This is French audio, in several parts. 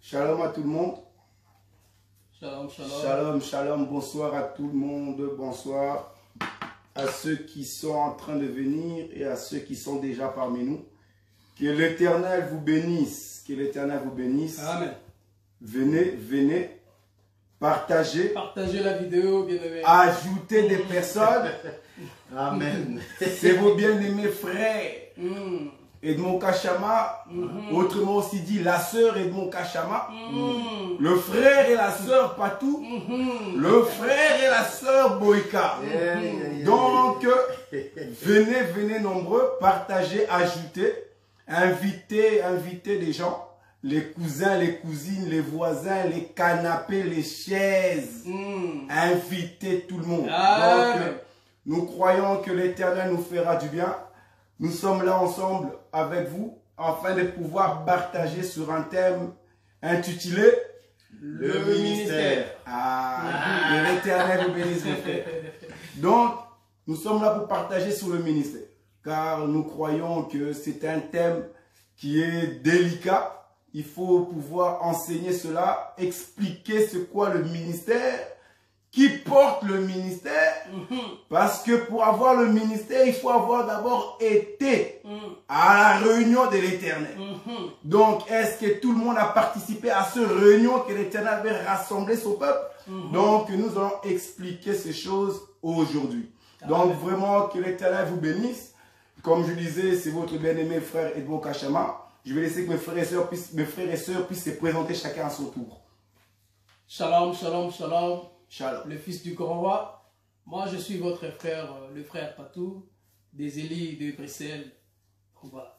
Shalom à tout le monde. Shalom, shalom. Shalom, shalom. Bonsoir à tout le monde. Bonsoir à ceux qui sont en train de venir et à ceux qui sont déjà parmi nous. Que l'Éternel vous bénisse. Que l'Éternel vous bénisse. Amen. Venez, venez. Partagez. Partagez la vidéo, bien-aimés. Ajoutez des personnes. Amen. C'est vos bien-aimés frères. Edmond Kachama, autrement aussi dit la sœur Edmond Kachama, le frère et la sœur Patou, le frère et la sœur Boïka. Donc, venez, venez nombreux, partagez, ajoutez, invitez des gens, les cousins, les cousines, les voisins, les canapés, les chaises. Invitez tout le monde. Donc, nous croyons que l'Éternel nous fera du bien. Nous sommes là ensemble avec vous afin de pouvoir partager sur un thème intitulé Le ministère. Que l'Éternel vous bénisse, mes frères. Donc, nous sommes là pour partager sur le ministère. Car nous croyons que c'est un thème qui est délicat. Il faut pouvoir enseigner cela, expliquer ce qu'est le ministère, qui porte le ministère, parce que pour avoir le ministère, il faut avoir d'abord été à la réunion de l'Éternel. Donc, est-ce que tout le monde a participé à cette réunion que l'Éternel avait rassemblé son peuple? Donc, nous allons expliquer ces choses aujourd'hui. Donc, vraiment, que l'Éternel vous bénisse. Comme je disais, c'est votre bien-aimé frère Edmond Kachama. Je vais laisser que mes frères et sœurs puissent se présenter chacun à son tour. Shalom, shalom, shalom. Shalom. Le fils du grand roi. Moi, je suis votre frère, le frère Patou, des Élis de Bruxelles. Voilà.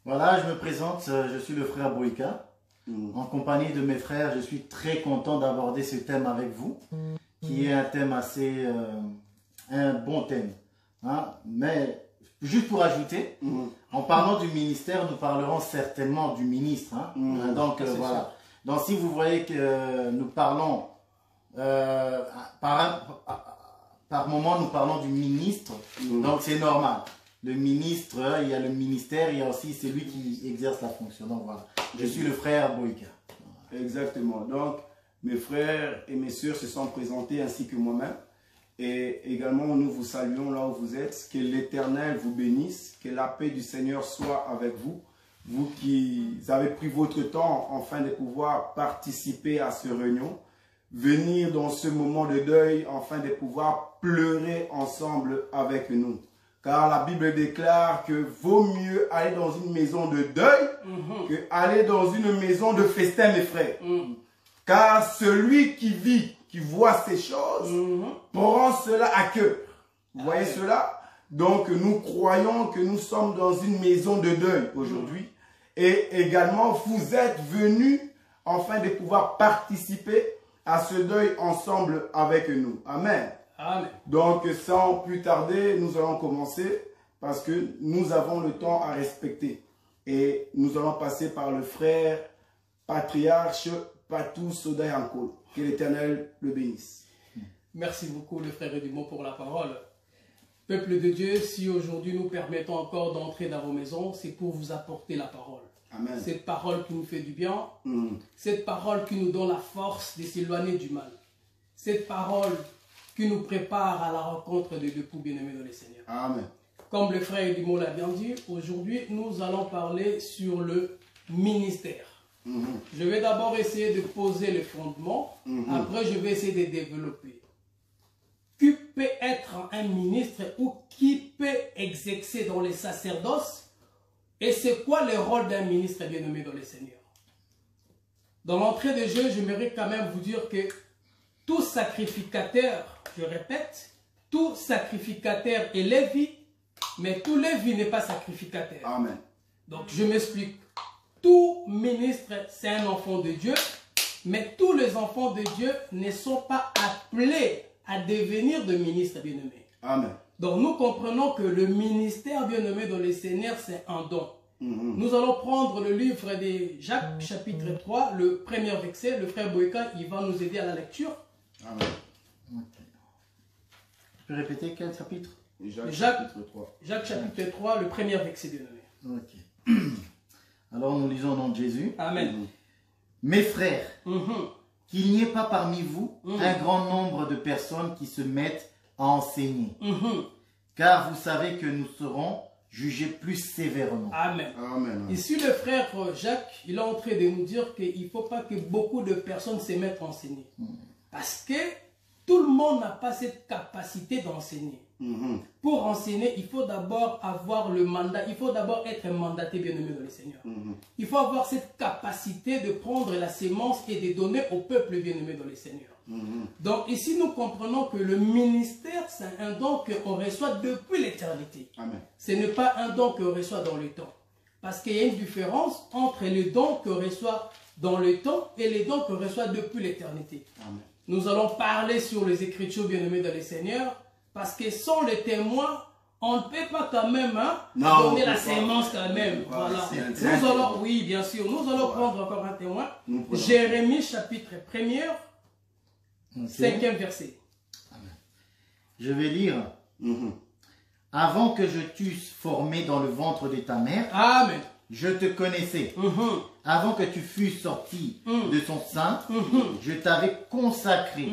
Voilà, je me présente, je suis le frère Boïka. En compagnie de mes frères, je suis très content d'aborder ce thème avec vous, qui est un thème assez, un bon thème. Hein? Mais, juste pour ajouter, en parlant du ministère, nous parlerons certainement du ministre. Hein? Donc, voilà. Sûr. Donc, si vous voyez que nous parlons, par moment, nous parlons du ministre, donc c'est normal. Le ministre, il y a le ministère, il y a aussi celui qui exerce la fonction. Donc voilà, je suis le frère Boïka. Exactement. Donc, mes frères et mes sœurs se sont présentés ainsi que moi-même. Et également, nous vous saluons là où vous êtes. Que l'Éternel vous bénisse. Que la paix du Seigneur soit avec vous. Vous qui avez pris votre temps afin de pouvoir participer à cette réunion. Venir dans ce moment de deuil afin de pouvoir pleurer ensemble avec nous. Car la Bible déclare que vaut mieux aller dans une maison de deuil que aller dans une maison de festin, mes frères. Car celui qui vit, qui voit ces choses, prend cela à cœur. Vous voyez cela? Donc nous croyons que nous sommes dans une maison de deuil aujourd'hui. Et également, vous êtes venus afin de pouvoir participer à ce deuil ensemble avec nous. Amen. Amen. Donc, sans plus tarder, nous allons commencer parce que nous avons le temps à respecter. Et nous allons passer par le frère patriarche Patou Sodayankol. Que l'Éternel le bénisse. Merci beaucoup, le frère Edmond, pour la parole. Peuple de Dieu, si aujourd'hui nous permettons encore d'entrer dans vos maisons, c'est pour vous apporter la parole. Amen. Cette parole qui nous fait du bien, cette parole qui nous donne la force de s'éloigner du mal. Cette parole qui nous prépare à la rencontre de l'époux bien-aimé dans le Seigneur. Amen. Comme le frère Edmond l'a bien dit, aujourd'hui nous allons parler sur le ministère. Je vais d'abord essayer de poser les fondements, après je vais essayer de développer. Qui peut être un ministre ou qui peut exercer dans les sacerdoces? Et c'est quoi le rôle d'un ministre bien-aimé dans le Seigneur? Dans l'entrée de jeu, j'aimerais quand même vous dire que tout sacrificateur, je répète, tout sacrificateur est Lévi, mais tout Lévi n'est pas sacrificateur. Amen. Donc je m'explique. Tout ministre, c'est un enfant de Dieu, mais tous les enfants de Dieu ne sont pas appelés à devenir de ministres bien-aimés. Amen. Donc nous comprenons que le ministère bien-aimé dans le Seigneur, c'est un don. Nous allons prendre le livre de Jacques, chapitre 3, le premier verset. Le frère Boïka, il va nous aider à la lecture. Amen. Tu peux répéter quel chapitre? Jacques, chapitre 3. Jacques, chapitre 3, le premier verset bien-aimé. Ok. Alors nous lisons au nom de Jésus. Amen. mes frères, qu'il n'y ait pas parmi vous un grand nombre de personnes qui se mettent à enseigner. Car vous savez que nous serons jugés plus sévèrement. Amen. Amen. Ici, le frère Jacques, il est en train de nous dire qu'il ne faut pas que beaucoup de personnes se mettent à enseigner. Parce que tout le monde n'a pas cette capacité d'enseigner. Pour enseigner, il faut d'abord avoir le mandat, il faut d'abord être mandaté, bien-aimé dans le Seigneur. Il faut avoir cette capacité de prendre la sémence et de donner au peuple bien-aimé dans le Seigneur. Donc ici, nous comprenons que le ministère, c'est un don qu'on reçoit depuis l'éternité. Ce n'est pas un don qu'on reçoit dans le temps. Parce qu'il y a une différence entre les dons qu'on reçoit dans le temps et les dons qu'on reçoit depuis l'éternité. Nous allons parler sur les Écritures bien-aimées dans le Seigneur. Parce que sans les témoins, on ne peut pas quand même donner la sémence quand même. Voilà. Nous allons, oui, bien sûr, nous allons prendre encore un témoin. Jérémie chapitre 1er, 5e verset. Amen. Je vais lire. Avant que je t'eusse formé dans le ventre de ta mère, Amen. Je te connaissais. Avant que tu fusses sorti de son sein, je t'avais consacré.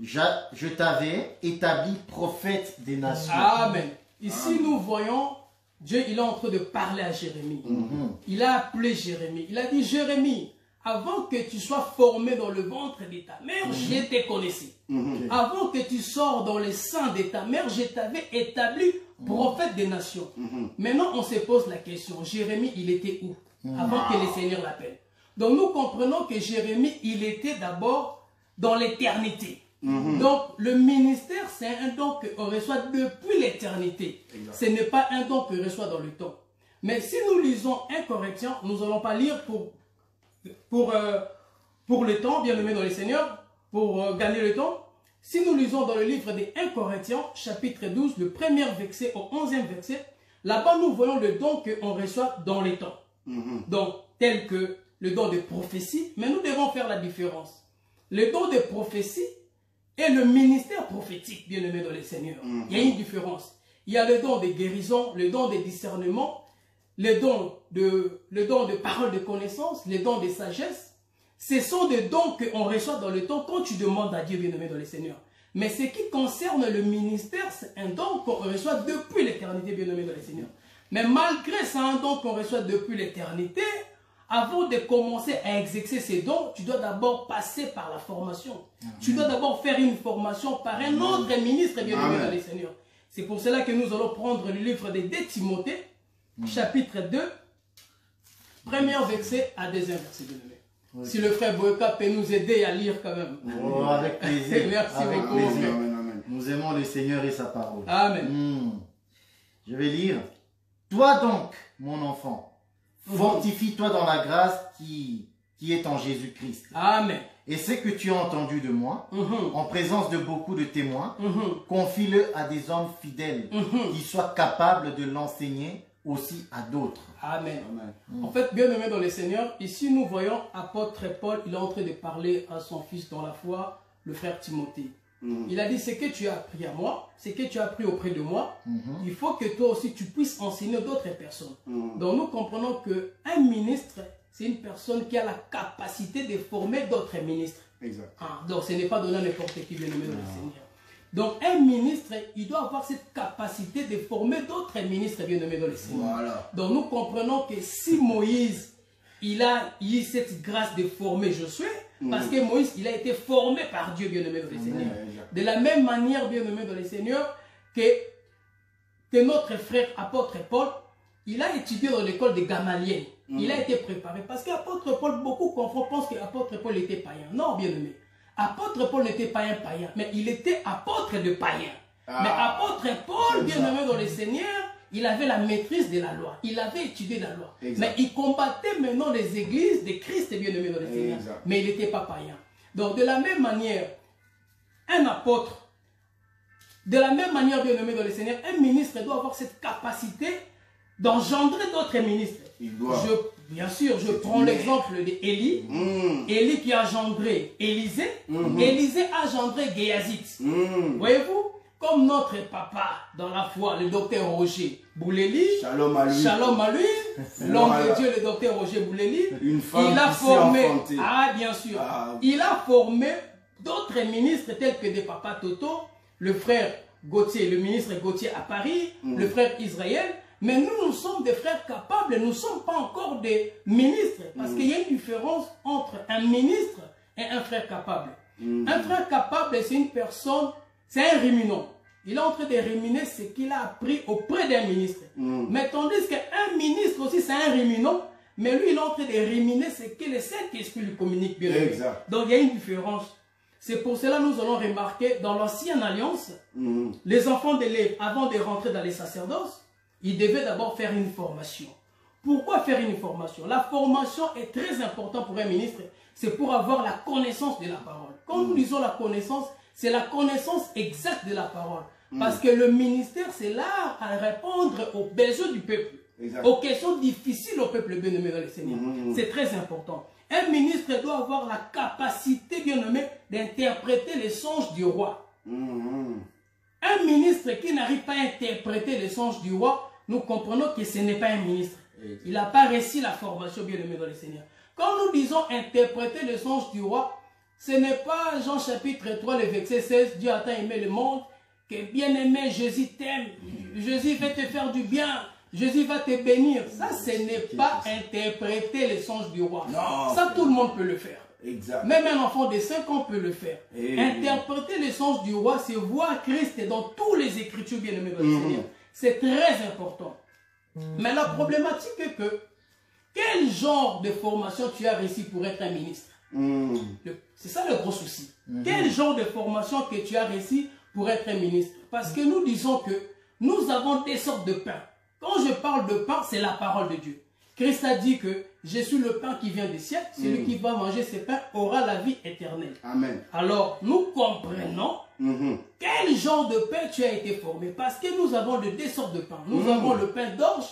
Je t'avais établi prophète des nations. Amen. Ici, nous voyons, Dieu, il est en train de parler à Jérémie. Il a appelé Jérémie. Il a dit, Jérémie, avant que tu sois formé dans le ventre de ta mère, je te connaissais. Avant que tu sors dans le sein de ta mère, je t'avais établi prophète des nations. Maintenant, on se pose la question, Jérémie, il était où? Avant que le Seigneur l'appelle. Donc, nous comprenons que Jérémie, il était d'abord dans l'éternité. Donc, le ministère, c'est un don qu'on reçoit depuis l'éternité. Ce n'est pas un don qu'on reçoit dans le temps. Mais si nous lisons 1 Corinthiens, nous n'allons pas lire pour le temps, bien aimé dans le Seigneur, pour gagner le temps. Si nous lisons dans le livre des 1 Corinthiens, chapitre 12, le 1er verset au 11e verset, là-bas nous voyons le don qu'on reçoit dans les temps. Donc, tel que le don de prophétie, mais nous devons faire la différence. Le don de prophétie et le ministère prophétique, bien aimé dans le Seigneur. Il y a une différence. Il y a le don de guérison, le don de discernement, le don de parole de connaissance, le don de sagesse. Ce sont des dons qu'on reçoit dans le temps quand tu demandes à Dieu, bien-aimé dans le Seigneur. Mais ce qui concerne le ministère, c'est un don qu'on reçoit depuis l'éternité, bien-aimé dans le Seigneur. Mais malgré c'est un don qu'on reçoit depuis l'éternité, avant de commencer à exercer ces dons, tu dois d'abord passer par la formation. Tu dois d'abord faire une formation par un autre ministre, bien-aimé dans le Seigneur. C'est pour cela que nous allons prendre le livre de 2 Timothée, chapitre 2, premier verset à 2e verset, bien-aimé. Si le frère Boyka peut nous aider à lire quand même. Oh, avec plaisir. Merci avec beaucoup. plaisir. Amen. Nous aimons le Seigneur et sa parole. Amen. Je vais lire. Toi donc, mon enfant, fortifie-toi dans la grâce qui est en Jésus-Christ. Amen. Et ce que tu as entendu de moi, en présence de beaucoup de témoins, confie-le à des hommes fidèles qui soient capables de l'enseigner aussi à d'autres. Amen. En fait, bien aimé dans le Seigneur, ici nous voyons apôtre Paul, il est en train de parler à son fils dans la foi, le frère Timothée. Il a dit, ce que tu as appris à moi, ce que tu as appris auprès de moi, il faut que toi aussi tu puisses enseigner d'autres personnes. Donc nous comprenons qu'un ministre, c'est une personne qui a la capacité de former d'autres ministres. Exact. Donc ce n'est pas donné à n'importe qui, bien aimé dans le Seigneur. Donc un ministre, il doit avoir cette capacité de former d'autres ministres, bien aimés dans le Seigneur. Voilà. Donc nous comprenons que si Moïse, il a eu cette grâce de former Josué, parce que Moïse, il a été formé par Dieu, bien aimé dans le Seigneur. De la même manière, bien aimé dans le Seigneur, que notre frère apôtre Paul, il a étudié dans l'école de Gamaliel. Il a été préparé. Parce qu'apôtre Paul, beaucoup confondent, pensent qu'apôtre Paul était païen. Non, bien aimé. Apôtre Paul n'était pas un païen, mais il était apôtre de païens. Mais apôtre Paul, bien aimé dans le Seigneur, il avait la maîtrise de la loi. Il avait étudié la loi. Mais il combattait maintenant les églises de Christ, bien aimé dans le Seigneur. Mais il n'était pas païen. Donc de la même manière, un apôtre, de la même manière, bien aimé dans le Seigneur, un ministre doit avoir cette capacité d'engendrer d'autres ministres. Bien sûr, je prends l'exemple d'Élie. Élie qui a engendré Élisée. Élisée a engendré Géazite. Voyez-vous, comme notre papa dans la foi, le docteur Roger Bouleli, Shalom à lui, l'homme de Dieu, le docteur Roger Bouleli, une femme il a qui s'est formé, enfantée. bien sûr, Ah. il a formé d'autres ministres tels que des papas Toto, le frère Gauthier, le ministre Gauthier à Paris, le frère Israël. Mais nous sommes des frères capables, nous ne sommes pas encore des ministres. Parce qu'il y a une différence entre un ministre et un frère capable. Un frère capable, c'est une personne, c'est un ruminant. Il est en train de ruminer ce qu'il a appris auprès d'un ministre. Mais tandis qu'un ministre aussi, c'est un ruminant. Mais lui, il est en train de ruminer ce que le Saint-Esprit lui communique bien. Exact. Donc il y a une différence. C'est pour cela que nous allons remarquer dans l'ancienne alliance, les enfants de Lévi, avant de rentrer dans les sacerdoces, ils devaient d'abord faire une formation. Pourquoi faire une formation? La formation est très importante pour un ministre. C'est pour avoir la connaissance de la parole. Quand nous disons la connaissance, c'est la connaissance exacte de la parole. Parce que le ministère, c'est là à répondre aux besoins du peuple. Exact. Aux questions difficiles au peuple bien-aimé dans le Seigneur. C'est très important. Un ministre doit avoir la capacité, bien-aimé, d'interpréter les songes du roi. Un ministre qui n'arrive pas à interpréter les songes du roi, nous comprenons que ce n'est pas un ministre. Il n'a pas réussi la formation, bien-aimé dans le Seigneur. Quand nous disons interpréter les songes du roi, ce n'est pas Jean chapitre 3, le verset 16, Dieu a tant aimé le monde, que bien-aimé, Jésus t'aime, Jésus va te faire du bien, Jésus va te bénir. Ça, ce n'est pas interpréter les songes du roi. Non, ça, tout le monde peut le faire. Exact. Même un enfant de 5 ans peut le faire. Interpréter les songes du roi, c'est voir Christ dans toutes les Écritures, bien-aimées dans le Seigneur. C'est très important. Mais la problématique est que, quel genre de formation tu as réussi pour être un ministre? C'est ça le gros souci. Quel genre de formation que tu as réussi pour être un ministre? Parce que nous disons que nous avons des sortes de pain. Quand je parle de pain, c'est la parole de Dieu. Christ a dit que je suis le pain qui vient du ciel. Celui qui va manger ce pain aura la vie éternelle. Amen. Alors, nous comprenons quel genre de pain tu as été formé. Parce que nous avons deux sortes de pain. Nous avons le pain d'orge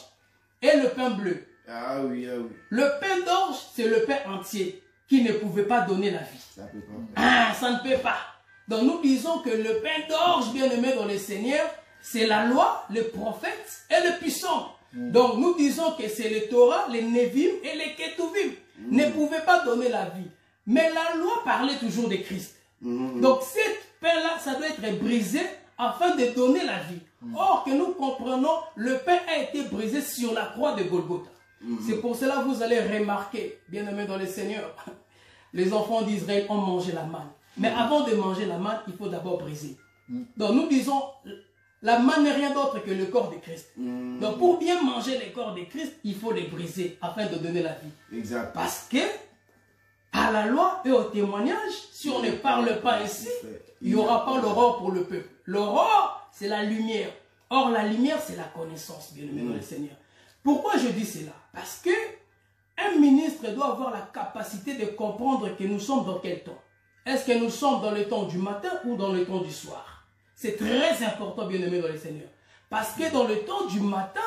et le pain bleu. Ah oui, ah oui. Le pain d'orge, c'est le pain entier qui ne pouvait pas donner la vie. Ça peut pas. Ça ne peut pas. Donc nous disons que le pain d'orge, bien-aimé dans le Seigneur, c'est la loi, le prophète et le puissant. Donc nous disons que c'est le Torah, les Nevim et les Ketuvim. Ne pouvaient pas donner la vie. Mais la loi parlait toujours de Christ. Donc cette pain-là, ça doit être brisé afin de donner la vie. Or que nous comprenons, le pain a été brisé sur la croix de Golgotha. C'est pour cela que vous allez remarquer, bien-aimés dans le Seigneur, les enfants d'Israël ont mangé la manne. Mais avant de manger la manne, il faut d'abord briser. Donc nous disons, la manne n'est rien d'autre que le corps de Christ. Donc pour bien manger le corps de Christ, il faut les briser afin de donner la vie. Exact. Parce que, à la loi et au témoignage, si on ne parle pas ainsi, il n'y aura pas l'aurore pour le peuple. L'aurore, c'est la lumière. Or, la lumière, c'est la connaissance, bien-aimé dans le Seigneur. Pourquoi je dis cela? Parce que un ministre doit avoir la capacité de comprendre que nous sommes dans quel temps. Est-ce que nous sommes dans le temps du matin ou dans le temps du soir? C'est très important, bien-aimé dans le Seigneur. Parce que dans le temps du matin,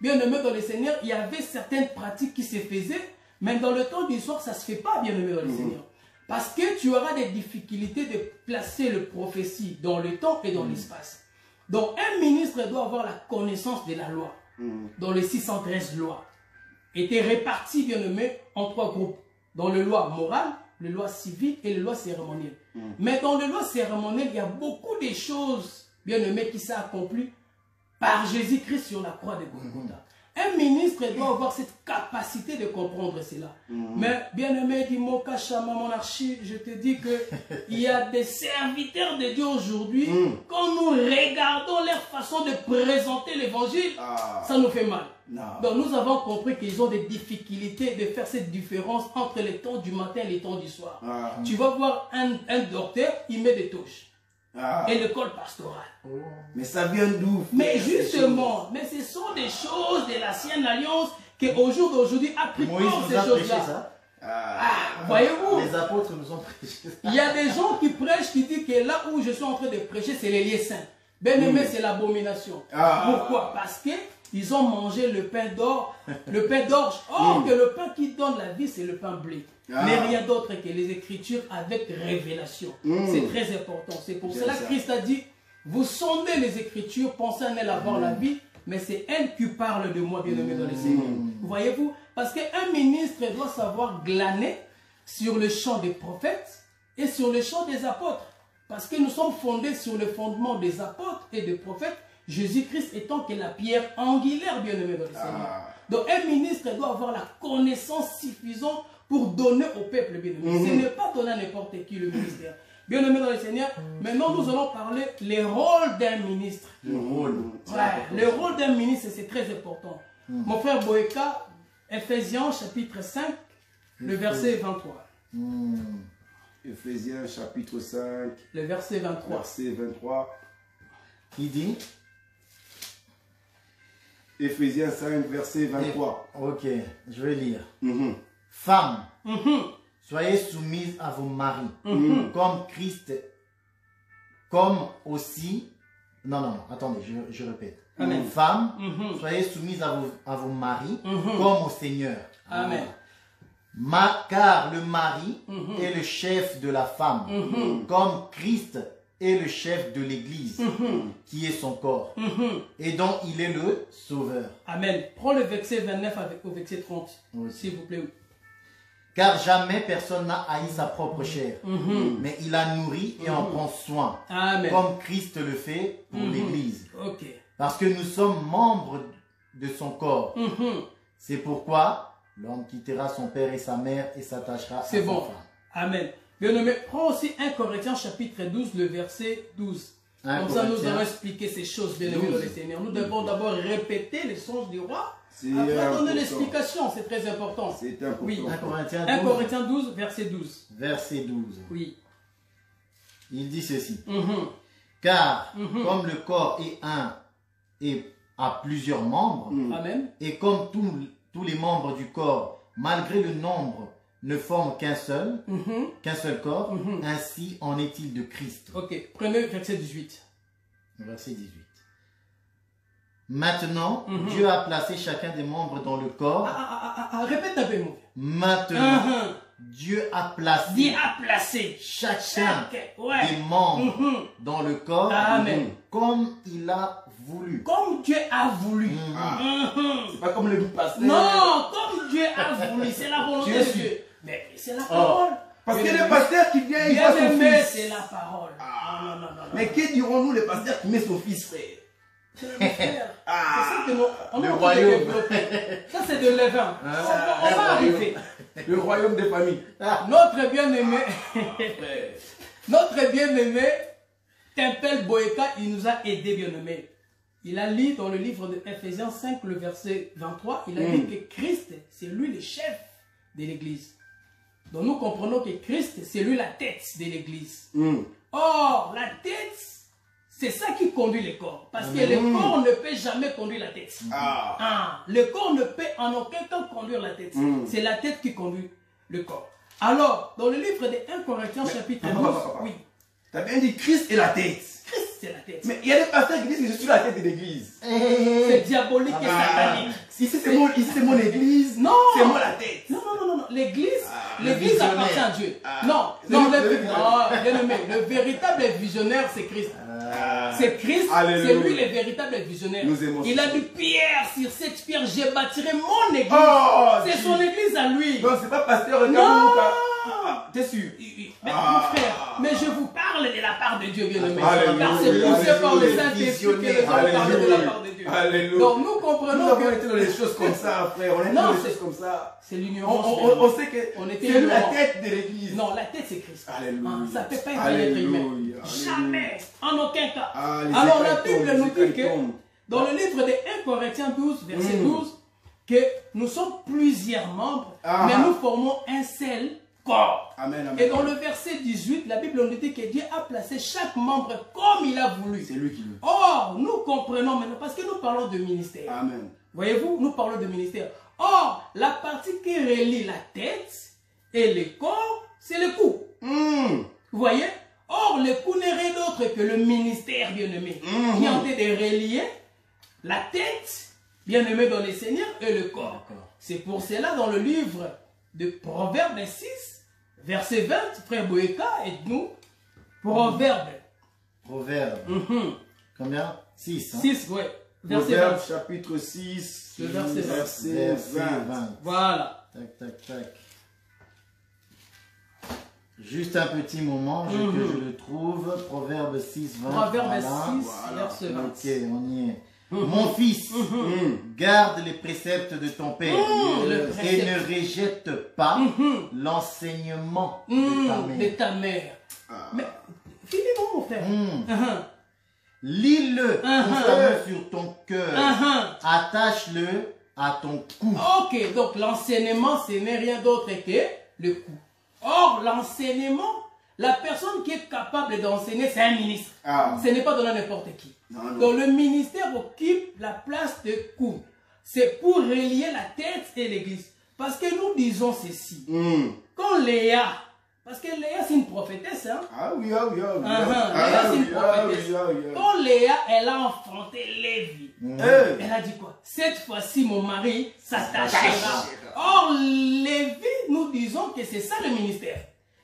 bien-aimé dans le Seigneur, il y avait certaines pratiques qui se faisaient, mais dans le temps du soir, ça ne se fait pas, bien-aimé dans le Seigneur. Parce que tu auras des difficultés de placer le prophétie dans le temps et dans l'espace. Donc, un ministre doit avoir la connaissance de la loi. Dans les 613 lois, étaient réparties, bien aimé, en 3 groupes. Dans les lois morales, les lois civiles et les lois cérémonielles. Mais dans les lois cérémonielles, il y a beaucoup de choses, bien aimé, qui s'est accompli par Jésus-Christ sur la croix de Golgotha. Un ministre doit avoir cette capacité de comprendre cela. Mais bien aimé, Dimoka Shama Monarchie, je te dis que il y a des serviteurs de Dieu aujourd'hui, quand nous regardons leur façon de présenter l'évangile, ça nous fait mal. Donc nous avons compris qu'ils ont des difficultés de faire cette différence entre les temps du matin et les temps du soir. Tu vas voir un docteur, il met des touches. Et l'école pastorale. Mais ça vient d'où? Mais justement, mais ce sont des choses de l'ancienne alliance qu'au jour d'aujourd'hui appliquent ces choses-là. Voyez-vous, les apôtres nous ont prêché. Il y a des gens qui prêchent, qui disent que là où je suis en train de prêcher, c'est les lieux saints. Ben aimé, c'est l'abomination. Pourquoi? Parce que ils ont mangé le pain d'or, le pain d'orge. Or que le pain qui donne la vie, c'est le pain blé. Mais rien d'autre que les Écritures avec révélation. C'est très important. C'est pour cela que Christ a dit, Vous sondez les Écritures, pensez en elle avoir la vie, mais c'est elle qui parle de moi, bien-aimé dans le Seigneur. Voyez-vous? Parce qu'un ministre doit savoir glaner sur le champ des prophètes et sur le champ des apôtres. Parce que nous sommes fondés sur le fondement des apôtres et des prophètes, Jésus-Christ étant que la pierre angulaire, bien-aimé dans le Seigneur. Donc un ministre doit avoir la connaissance suffisante pour donner au peuple, bien-aimé. Ce n'est pas donner à n'importe qui le ministère. Bien-aimé dans le Seigneur, maintenant nous allons parler les rôles d'un ministre. Le rôle. Le rôle d'un ministre, c'est très important. Mon frère Boeka, Ephésiens chapitre 5, le verset 23. Ephésiens chapitre 5, Le verset 23. verset 23. Il dit, Ephésiens 5, verset 23. ok, je vais lire. Mhm. Femmes, soyez soumises à vos maris, comme Christ, comme aussi... Non, attendez, je répète. Amen. Femmes, soyez soumises à vos maris, comme au Seigneur. Amen. Car le mari est le chef de la femme, comme Christ est le chef de l'Église, qui est son corps, et dont il est le sauveur. Amen. Prends le verset 29 avec au verset 30, Oui. s'il vous plaît. Car jamais personne n'a haï sa propre chair, mais il la nourrit et en prend soin, Amen. comme Christ le fait pour l'Église. Ok. Parce que nous sommes membres de son corps. C'est pourquoi l'homme quittera son père et sa mère et s'attachera à sa C'est bon. femme. Amen. Bien-aimé, prends aussi 1 Corinthiens chapitre 12, le verset 12. 1 Comme ça, nous Corinthiens allons expliquer ces choses, bien-aimés dans le Seigneur. Nous devons d'abord répéter les songes du roi, C'est après important. donner l'explication. C'est très important. C'est important. Oui. 1 Corinthiens 1 12, Corinthiens 12, verset 12. verset 12. Oui. Il dit ceci. Mhm. Car comme le corps est un et a plusieurs membres, Amen. et comme tous les membres du corps, malgré le nombre, ne forment qu'un seul corps, ainsi en est-il de Christ. Ok. Prenez verset 18. Verset 18. Maintenant, Dieu a placé chacun des membres dans le corps. Répète un peu, mon frère. Maintenant, Dieu a placé Dieu a placé chacun ouais. des membres dans le corps Amen. comme il a voulu. Comme Dieu a voulu. C'est pas comme le pasteur. Non, comme Dieu a voulu. C'est la volonté de Dieu. Mais c'est la parole. Parce que le pasteur qui vient, il voit Bien son aimé, fils. c'est la parole. Non. Mais que dirons-nous le pasteur qui met son fils, frère? C'est mon frère. C'est ça que nous, on Le est en train de royaume. développer. Ça, c'est de levain. On va arriver. Le royaume des familles. Notre bien-aimé, notre bien-aimé, Tempel Boeka, il nous a aidé, bien-aimé. Il a lu dans le livre de Ephésiens 5, le verset 23, il a dit que Christ, c'est lui le chef de l'Église. Donc nous comprenons que Christ, c'est lui la tête de l'Église. Or, la tête, c'est ça qui conduit le corps. Parce que le corps ne peut jamais conduire la tête. Le corps ne peut en aucun cas conduire la tête. C'est la tête qui conduit le corps. Alors, dans le livre de 1 Corinthiens chapitre 12, oui, T'as bien dit Christ est la tête. Christ c'est la tête. Mais il y a des pasteurs qui disent que je suis la tête de l'église. C'est diabolique et satanique. Ici c'est mon église. Non. C'est moi la tête. Non. L'église visionnaire. appartient à Dieu. Non, bien-aimé, le véritable visionnaire, c'est Christ. C'est Christ, Alléluia. c'est lui le véritable visionnaire. Nous aimons Il a ça. dit Pierre, sur cette pierre, je bâtirai mon église. Oh, c'est son église à lui. Non, c'est pas pasteur. Non. T'es sûr? Mais mon frère, mais je vous parle de la part de Dieu, bien-aimé. Alléluia. Car c'est poussé par le Saint-Esprit que nous allons parler de la part de Dieu. Alléluia. Donc nous Nous comprenons avons été que dans les choses comme ça, frère. On est Non, dans les c'est- choses comme ça. c'est l'ignorance. On sait que On était c'est lui la ignorants. tête de l'église. Non, la tête c'est Christ. Alléluia. Ça ne peut pas être un être humain. Alléluia. Jamais. En aucun cas. Les Alors la écailles Bible tombent, nous les dit écailles que tombent. dans le livre de 1 Corinthiens 12, verset 12, que nous sommes plusieurs membres, mais nous formons un seul corps. Amen, amen. Et dans le verset 18, la Bible nous dit que Dieu a placé chaque membre comme il a voulu. C'est lui qui veut. Or, nous comprenons maintenant, parce que nous parlons de ministère. Amen. Voyez-vous, nous parlons de ministère. Or, la partie qui relie la tête et le corps, c'est le cou. Vous voyez? Or, le cou n'est rien d'autre que le ministère, bien-aimé, qui est en train de relier la tête, bien-aimé dans le Seigneur, et le corps. C'est pour cela, dans le livre de Proverbes 6, verset 20, frère Boeka, et nous, Proverbe Proverbe. Combien? 6. 6, ouais. Verset Proverbe 20. chapitre 6, Le verset 20. Voilà. Tac, tac, tac. Juste un petit moment, que je le trouve. Proverbe 6, 20. Proverbe voilà. 6, Voilà. verset 20. Ok, on y est. Mon fils, garde les préceptes de ton père le et précepte. ne rejette pas l'enseignement De ta mère. Mais, finis-moi, mon frère. Lis-le constamment sur ton cœur. Attache-le à ton cou. Ok, donc l'enseignement, ce n'est rien d'autre que le coup. Or, l'enseignement, la personne qui est capable d'enseigner, c'est un ministre. Ce n'est pas donné à n'importe qui. Non. Donc, le ministère occupe la place de coup. C'est pour relier la tête et l'église. Parce que nous disons ceci. Quand Léa, parce que Léa, c'est une prophétesse, hein? Léa, c'est une prophétesse. Quand Léa, elle a enfanté Lévi, elle a dit quoi? Cette fois-ci, mon mari s'attachera. Or, Lévi, nous disons que c'est ça le ministère.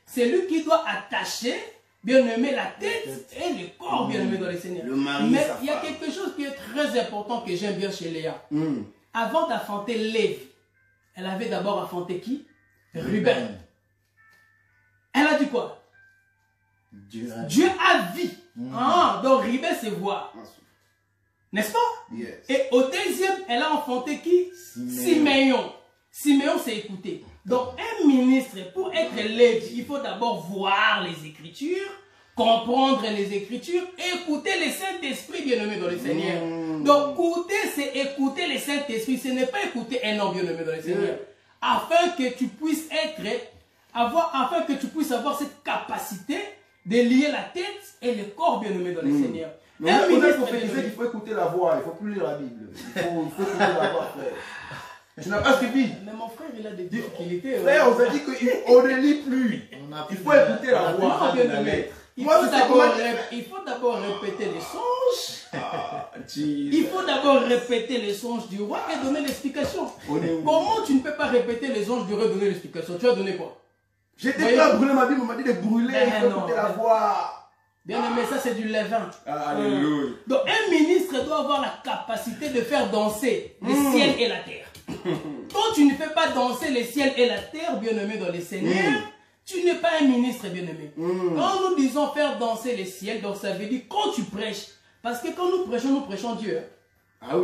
C'est lui qui doit attacher, bien aimé, la tête et le corps, bien aimé dans le Seigneur. Mais il y a quelque chose qui est très important que j'aime bien chez Léa. Avant d'enfanter Lévi, elle avait d'abord enfanté qui? Ruben. Elle a dit quoi? Dieu a vu. Donc Ruben, c'est voir. N'est-ce pas? Yes. Et au deuxième, elle a enfanté qui? Siméon. Siméon, c'est écouter. Donc un ministre, pour être Lévi, il faut d'abord voir les Écritures, comprendre les Écritures, écouter le Saint-Esprit, bien-aimé dans le Seigneur. Donc écouter, c'est écouter le Saint-Esprit. Ce n'est pas écouter un homme, bien-aimé dans le Seigneur. Afin que tu puisses afin que tu puisses avoir cette capacité de lier la tête et le corps, bien-aimé dans le Seigneur. Mais on a prophétisé qu'il faut écouter la voix, il ne faut plus lire la Bible. Il faut écouter la voix, frère. Tu n'as pas suivi. Mais mon frère, il a des difficultés. Frère, on a dit qu'on ne lit plus. Il faut écouter la voix. Il faut d'abord répéter les songes. Il faut d'abord répéter les songes du roi et donner l'explication. Comment tu ne peux pas répéter les songes du roi et donner l'explication? Tu as donné quoi? J'étais pas brûlé ma Bible, on m'a dit de brûler, il faut écouter la voix. Bien aimé, ça c'est du levain. Alléluia. Donc un ministre doit avoir la capacité de faire danser le ciel et la terre. Quand tu ne fais pas danser le ciel et la terre, bien aimé dans les seigneurs, tu n'es pas un ministre, bien aimé. Quand nous disons faire danser le ciel, donc ça veut dire quand tu prêches. Parce que quand nous prêchons Dieu. Quand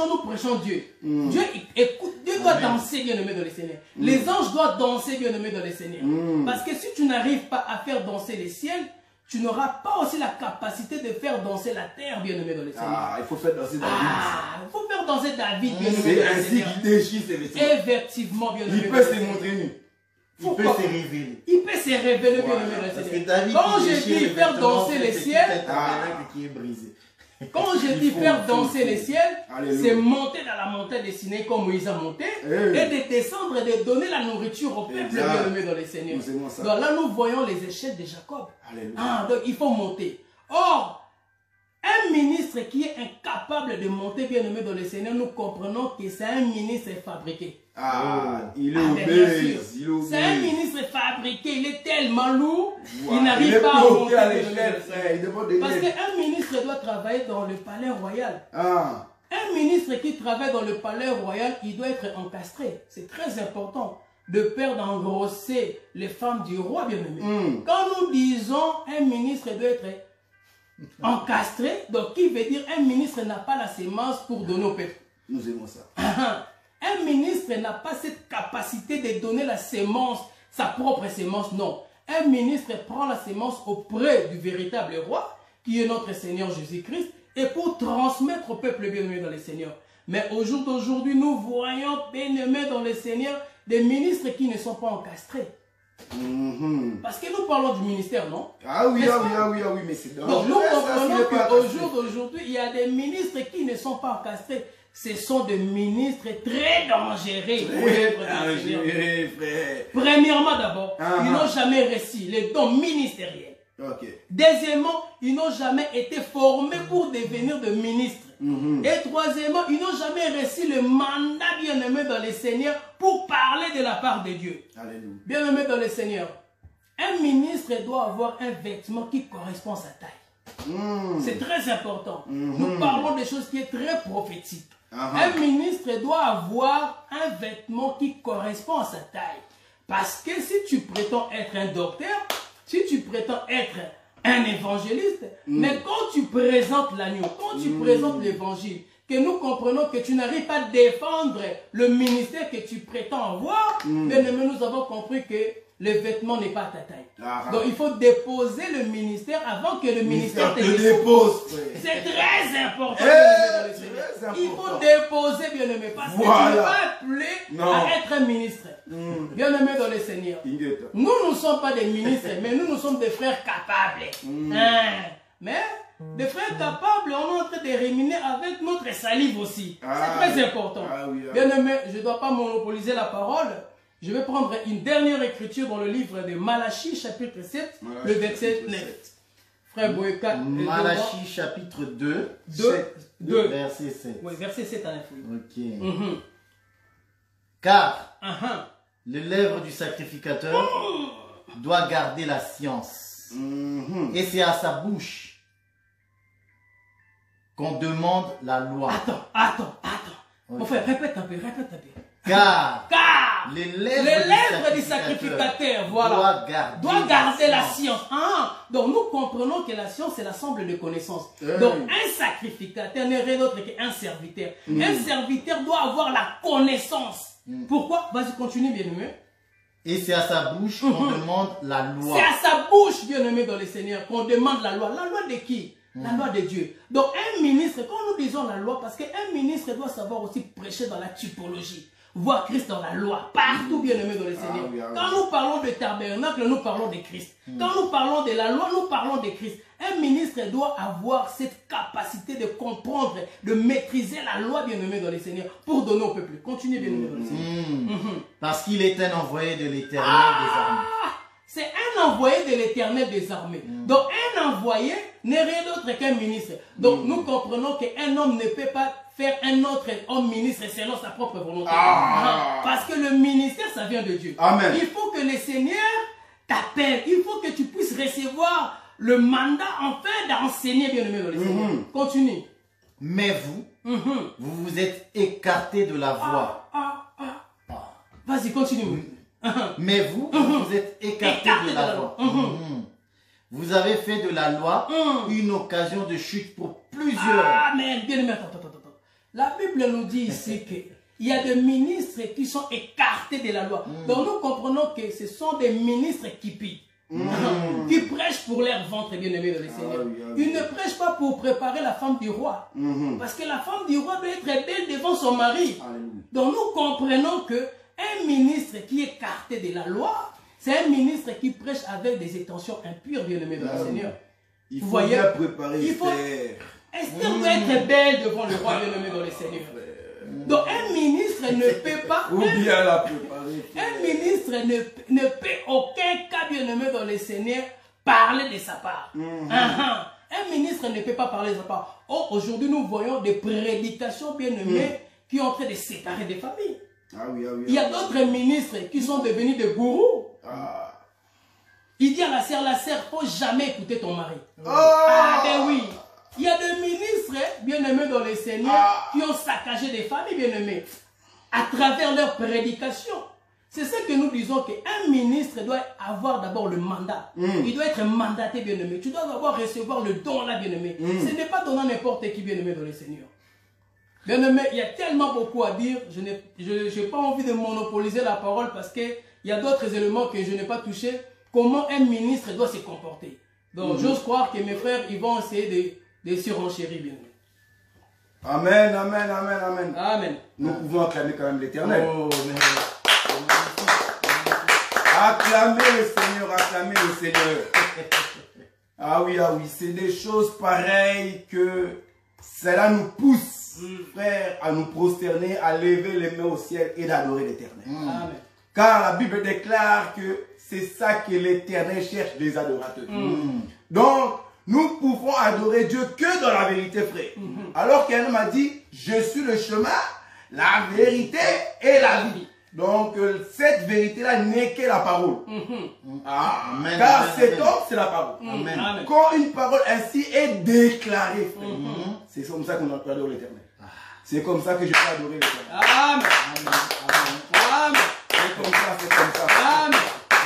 nous prêchons Dieu. Dieu écoute, Dieu doit danser, bien aimé dans les seigneurs. Les anges doivent danser, bien aimé dans les seigneurs. Parce que si tu n'arrives pas à faire danser le ciel, tu n'auras pas aussi la capacité de faire danser la terre, bien aimé dans les seigneurs. Il faut faire danser David. Il faut faire danser David, bien aimé C'est dans les ainsi seigneurs. qu'il déchire ses vêtements. Effectivement, bien aimé. Il peut se montrer nu. Il peut se révéler. Il peut se révéler, bien aimé dans les Parce que seigneurs. David, Quand qui je déchire dis les faire vêtements, danser c'est le petit ciel, tabernacle qui est brisé. quand je dis faire danser le ciel, Alléluia. c'est monter dans la montagne de Sinaï comme Moïse a monté et de descendre et de donner la nourriture au peuple, bien aimé dans les seigneurs. Donc là, nous voyons les échelles de Jacob. Donc il faut monter. Or, un ministre qui est incapable de monter, bien aimé dans les seigneurs, nous comprenons que c'est un ministre fabriqué. Il est bien sûr. obèse. C'est un ministre fabriqué, il est tellement lourd, il Il n'arrive est pas à monter bloqué à bien aimé dans l'échelle, les frère. seigneurs. Il demande de Parce l'aide. qu'un ministre doit travailler dans le palais royal. Un ministre qui travaille dans le palais royal, il doit être encastré. C'est très important de peur d'engrosser les femmes du roi, bien aimé. Quand nous disons un ministre doit être encastré, donc qui veut dire un ministre n'a pas la sémence pour donner au peuple. Nous aimons ça. Un ministre n'a pas cette capacité de donner la sémence, sa propre sémence, non. Un ministre prend la sémence auprès du véritable roi, qui est notre Seigneur Jésus-Christ, et pour transmettre au peuple bien-aimé dans le Seigneur. Mais au jour d'aujourd'hui, nous voyons bien-aimés dans le Seigneur des ministres qui ne sont pas encastrés. Parce que nous parlons du ministère, non? Oui, mais c'est dangereux. Donc nous comprenons qu'au jour d'aujourd'hui, il y a des ministres qui ne sont pas encastrés. Ce sont des ministres très dangereux. Frère. Premièrement d'abord, ils n'ont jamais reçu les dons ministériels. Deuxièmement, ils n'ont jamais été formés pour devenir des ministres. Et troisièmement, ils n'ont jamais reçu le mandat bien-aimé dans le Seigneur pour parler de la part de Dieu. Bien-aimé dans le Seigneur, un ministre doit avoir un vêtement qui correspond à sa taille. C'est très important. Nous parlons des choses qui est très prophétique. Un ministre doit avoir un vêtement qui correspond à sa taille. Parce que si tu prétends être un docteur, si tu prétends être un évangéliste, mais quand tu présentes l'agneau, quand tu présentes l'évangile, que nous comprenons que tu n'arrives pas à défendre le ministère que tu prétends avoir, bien aimé, nous avons compris que le vêtement n'est pas à ta taille. Donc il faut déposer le ministère avant que le ministère te dépose. C'est très important. Il faut déposer, bien aimé, parce que tu n'es pas appelé à être un ministre. Bien aimé dans le Seigneur. Nous ne sommes pas des ministres, mais nous sommes des frères capables. Mais des frères capables, on est en train de réminer avec notre salive aussi. C'est très important. Bien aimé, je ne dois pas monopoliser la parole. Je vais prendre une dernière écriture dans le livre de Malachie, chapitre 7, le verset 9. Frère Boyka. Malachie, chapitre 2, 2. verset 7. Oui, verset 7 à l'info. Ok. Car les lèvres du sacrificateur doit garder la science. Et c'est à sa bouche qu'on demande la loi. Attends. Mon frère, répète un peu. Car les lèvres du sacrificateur doit garder la science. Donc nous comprenons que la science c'est l'ensemble de connaissances. Donc un sacrificateur n'est rien d'autre qu'un serviteur. Un serviteur doit avoir la connaissance. Pourquoi? Vas-y, continue, bien-aimé. Et c'est à sa bouche qu'on demande la loi. C'est à sa bouche, bien-aimé dans le Seigneur, qu'on demande la loi. La loi de qui? La loi de Dieu. Donc un ministre, quand nous disons la loi, parce qu'un ministre doit savoir aussi prêcher dans la typologie. Voir Christ dans la loi, partout, bien-aimé dans le Seigneur. Quand nous parlons de tabernacle, nous parlons de Christ. Quand nous parlons de la loi, nous parlons de Christ. Un ministre doit avoir cette capacité de comprendre, de maîtriser la loi, bien-aimé dans le Seigneur, pour donner au peuple. Continuez, bien-aimé dans le Seigneur. Parce qu'il est un envoyé de l'Éternel des armées. C'est un envoyé de l'Éternel des armées. Donc un envoyé n'est rien d'autre qu'un ministre. Donc nous comprenons qu'un homme ne peut pas faire un autre homme ministre selon sa propre volonté. Parce que le ministère, ça vient de Dieu. Amen. Il faut que le Seigneur t'appelle. Il faut que tu puisses recevoir le mandat enfin d'enseigner, bien-aimé dans le Seigneur. Continue. Mais vous vous êtes écartés de la voie. Vas-y, continue. Mais vous êtes écartés de la voie. Vous avez fait de la loi une occasion de chute pour plusieurs. Amen. Bien-aimé, attends. La Bible nous dit ici qu'il y a des ministres qui sont écartés de la loi. Donc nous comprenons que ce sont des ministres qui pillent. Qui prêchent pour leur ventre, bien-aimé dans le Seigneur. Ils ne prêchent pas pour préparer la femme du roi. Parce que la femme du roi doit être belle devant son mari. Donc nous comprenons que un ministre qui est écarté de la loi, c'est un ministre qui prêche avec des intentions impures, bien-aimé dans le Seigneur. Il faut bien préparer Esther doit être belle devant le roi, bien-aimé dans le Seigneur. Donc un ministre ne peut pas... Ou bien la préparer. Un ministre ne peut aucun cas, bien-aimé dans le Seigneur, parler de sa part. Un ministre ne peut pas parler de sa part. Or, aujourd'hui, nous voyons des prédications, bien-aimées, qui sont en train de séparer des familles. Il y a d'autres ministres qui sont devenus des gourous. Il dit à la sœur, faut jamais écouter ton mari. Ben oui. Il y a des ministres, bien-aimés dans le Seigneur, qui ont saccagé des familles, bien-aimés, à travers leurs prédications. C'est ce que nous disons, qu'un ministre doit avoir d'abord le mandat. Il doit être mandaté, bien-aimé. Tu dois d'abord recevoir le don là, bien-aimé. Ce n'est pas donner n'importe qui, bien-aimé dans le Seigneur. Bien-aimé, il y a tellement beaucoup à dire. Je n'ai pas envie de monopoliser la parole parce qu'il y a d'autres éléments que je n'ai pas touchés. Comment un ministre doit se comporter. Donc, j'ose croire que mes frères, ils vont essayer de surenchérir, bien-aimé. Amen. Amen. Nous pouvons acclamer quand même l'Éternel. Oh, acclamer le Seigneur. Ah oui, c'est des choses pareilles que cela nous pousse, frère, à nous prosterner, à lever les mains au ciel et d'adorer l'Éternel. Amen. Car la Bible déclare que c'est ça que l'Éternel cherche des adorateurs. Donc, nous pouvons adorer Dieu que dans la vérité, frère. Alors qu'un homme a dit, je suis le chemin, la vérité et la vie. Donc, cette vérité-là n'est que la parole. Amen. Car Amen, cet amen. homme, c'est la parole. Amen. Amen. Quand une parole ainsi est déclarée, frère, c'est comme ça qu'on peut adorer l'Éternel. C'est comme ça que je peux adorer l'Éternel. Amen. Amen. C'est comme ça, c'est comme ça. Amen.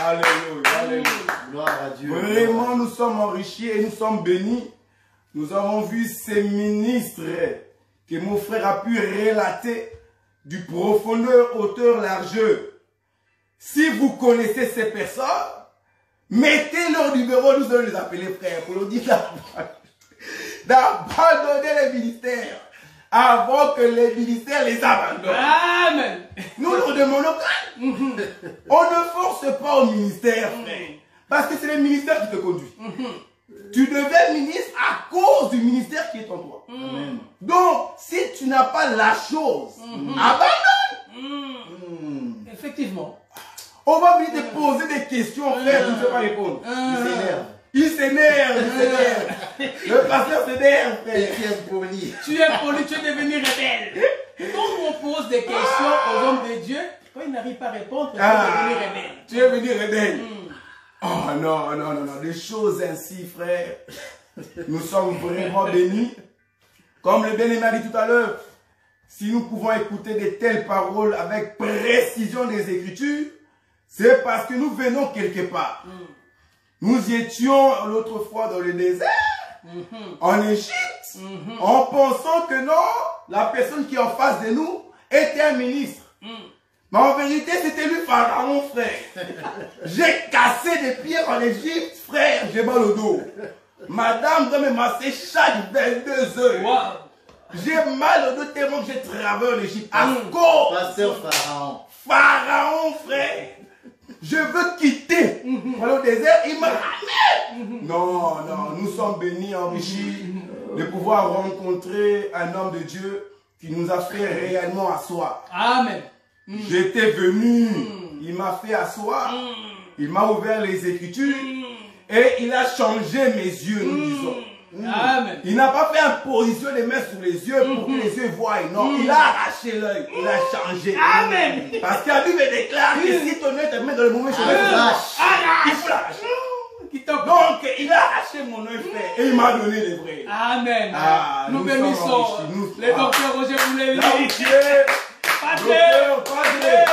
Alléluia, alléluia. Gloire à Dieu. Vraiment, nous sommes enrichis et nous sommes bénis. Nous avons vu ces ministres que mon frère a pu relater du profondeur, hauteur, largeur. Si vous connaissez ces personnes, mettez leur numéro, nous allons les appeler frères pour leur dire d'abandonner les ministères avant que les ministères les abandonnent. Amen. Nous leur demandons, on ne force pas au ministère, frère, parce que c'est le ministère qui te conduit. Tu deviens ministre à cause du ministère qui est en toi. Amen. Donc, si tu n'as pas la chose, abandonne. Effectivement. On va venir te poser des questions, frère, tu ne sais pas répondre. Il s'énerve. Il s'énerve, il s'énerve. Le pasteur s'énerve, Et frère. qui est poli. Tu es poli, tu es devenu rebelle. Quand on pose des questions aux hommes de Dieu, quand ils n'arrivent pas à répondre, tu es devenu rebelle. Tu es venu rebelle. Oh non, non, non, non. Des choses ainsi, frère. Nous sommes vraiment bénis. Comme le bien-aimé a dit tout à l'heure, si nous pouvons écouter de telles paroles avec précision des Écritures, c'est parce que nous venons quelque part. Nous étions l'autre fois dans le désert, en Égypte, en pensant que non, la personne qui est en face de nous était un ministre. Mais en vérité, c'était lui Pharaon, frère. J'ai cassé des pierres en Égypte, frère, j'ai mal au dos. Madame doit me masser chaque 22 heures. Wow. J'ai mal au dos tellement que j'ai travaillé en Égypte. À cause Pasteur Pharaon. Pharaon, frère. Je veux quitter. Voilà au désert, il me ramène. Non, non, nous sommes bénis, enrichis de pouvoir rencontrer un homme de Dieu qui nous a fait réellement asseoir. Amen. J'étais venu, il m'a fait asseoir, il m'a ouvert les Écritures et il a changé mes yeux, nous disons. Amen. Il n'a pas fait imposition des mains sur les yeux pour que les yeux voient. Non, il a arraché l'œil, il a changé. Amen. Parce qu'il a vu me déclare que si ton œil te met dans le mauvais chemin, il faut l'arracher. Qui t'en- Donc, il a arraché mon œil, frère, et il m'a donné les vrais. Amen. Ah, nous nous bénissons sommes enrichis, nous- les docteurs Roger Boulay. Là où tu es, Padre. docteur, Padre,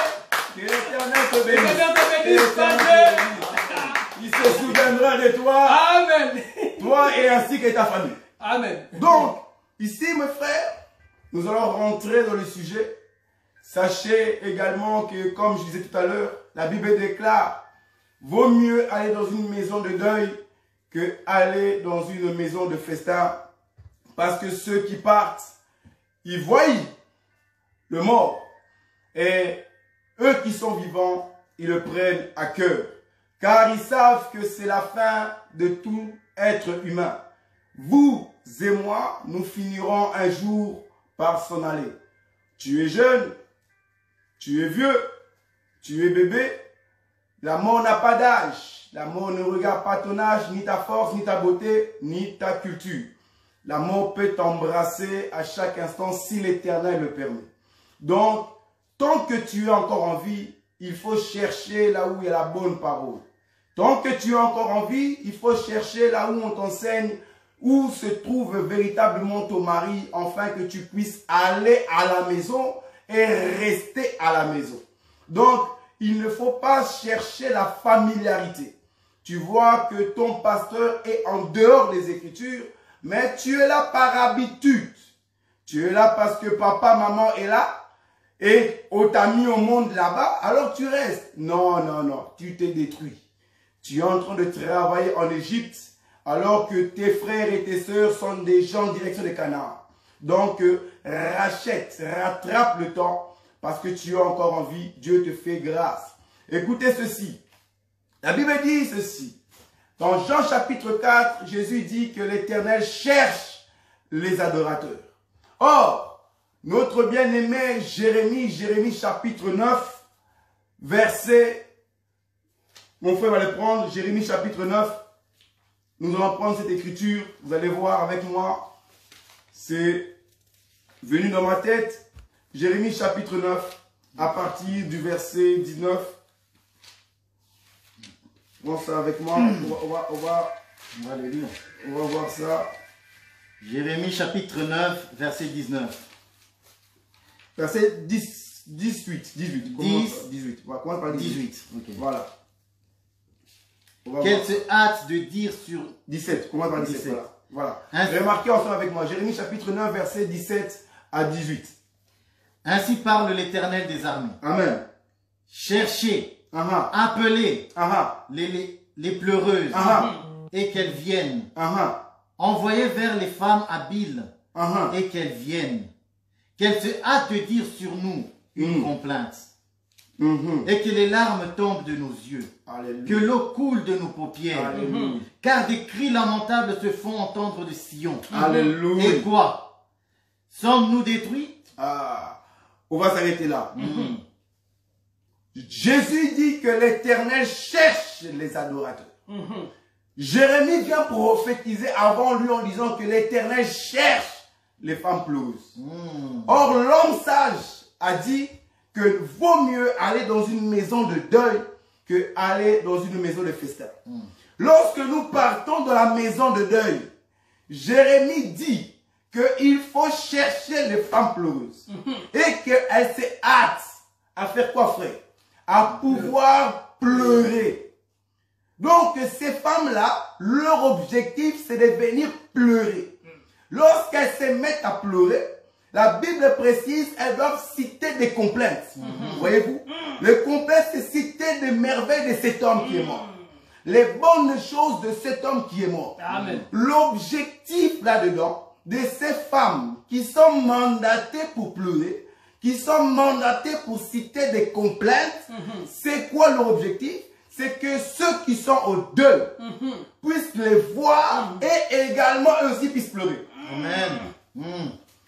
que l'Éternel te bénisse. L'éternel te bénisse, Que l'Éternel te Padre. bénisse. Il se souviendra de toi, Amen. toi et ainsi que ta famille. Amen. Donc, ici, mes frères, nous allons rentrer dans le sujet. Sachez également que, comme je disais tout à l'heure, la Bible déclare, vaut mieux aller dans une maison de deuil que aller dans une maison de festin. Parce que ceux qui partent, ils voient le mort. Et eux qui sont vivants, ils le prennent à cœur. Car ils savent que c'est la fin de tout être humain. Vous et moi, nous finirons un jour par s'en aller. Tu es jeune, tu es vieux, tu es bébé. La mort n'a pas d'âge. La mort ne regarde pas ton âge, ni ta force, ni ta beauté, ni ta culture. La mort peut t'embrasser à chaque instant si l'Éternel le permet. Donc, tant que tu es encore en vie, il faut chercher là où il y a la bonne parole. Tant que tu es encore en vie, il faut chercher là où on t'enseigne, où se trouve véritablement ton mari, afin que tu puisses aller à la maison et rester à la maison. Donc, il ne faut pas chercher la familiarité. Tu vois que ton pasteur est en dehors des Écritures, mais tu es là par habitude. Tu es là parce que papa, maman est là et on t'a mis au monde là-bas, alors tu restes. Non, non, non, tu t'es détruit. Tu es en train de travailler en Égypte alors que tes frères et tes sœurs sont des gens en direction de Canaan. Donc, rachète, rattrape le temps parce que tu es encore en vie. Dieu te fait grâce. Écoutez ceci. La Bible dit ceci. Dans Jean chapitre 4, Jésus dit que l'Éternel cherche les adorateurs. Or, notre bien-aimé Jérémie chapitre 9, verset... Mon frère va le prendre, Jérémie chapitre 9. Nous allons prendre cette écriture. Vous allez voir avec moi. C'est venu dans ma tête. Jérémie chapitre 9. à partir du verset 19. Bon, ça avec moi, on va les lire. On va voir ça. Jérémie chapitre 9, verset 19. Verset 18. 18. On va commencer par 18. Okay. Voilà. Qu'elle se hâte de dire sur 17. Commence par 17. Voilà. Ainsi, Remarquez ensemble avec moi. Jérémie chapitre 9, verset 17 à 18. Ainsi parle l'Éternel des armées. Amen. Cherchez, appelez les pleureuses et qu'elles viennent. Envoyez vers les femmes habiles et qu'elles viennent. Qu'elles se hâtent de dire sur nous une complainte. Et que les larmes tombent de nos yeux. Alléluia. Que l'eau coule de nos paupières. Car des cris lamentables se font entendre de Sion. Alléluia. Et quoi? Sommes-nous détruits? On va s'arrêter là. Jésus dit que l'Éternel cherche les adorateurs. Jérémie vient prophétiser avant lui en disant que l'Éternel cherche les femmes pleureuses. Or, l'homme sage a dit que vaut mieux aller dans une maison de deuil que aller dans une maison de festin. Lorsque nous partons dans la maison de deuil, Jérémie dit qu'il faut chercher les femmes pleureuses et qu'elles se hâtent à faire quoi, frère? À pouvoir pleurer. Donc, ces femmes-là, leur objectif, c'est de venir pleurer. Lorsqu'elles se mettent à pleurer, la Bible précise, elles doivent citer des complaintes. Voyez-vous? Les complaintes, c'est citer des merveilles de cet homme qui est mort. Les bonnes choses de cet homme qui est mort. L'objectif là-dedans, de ces femmes qui sont mandatées pour pleurer, qui sont mandatées pour citer des complaintes, c'est quoi leur objectif? C'est que ceux qui sont au deuil puissent les voir et également eux aussi puissent pleurer. Amen.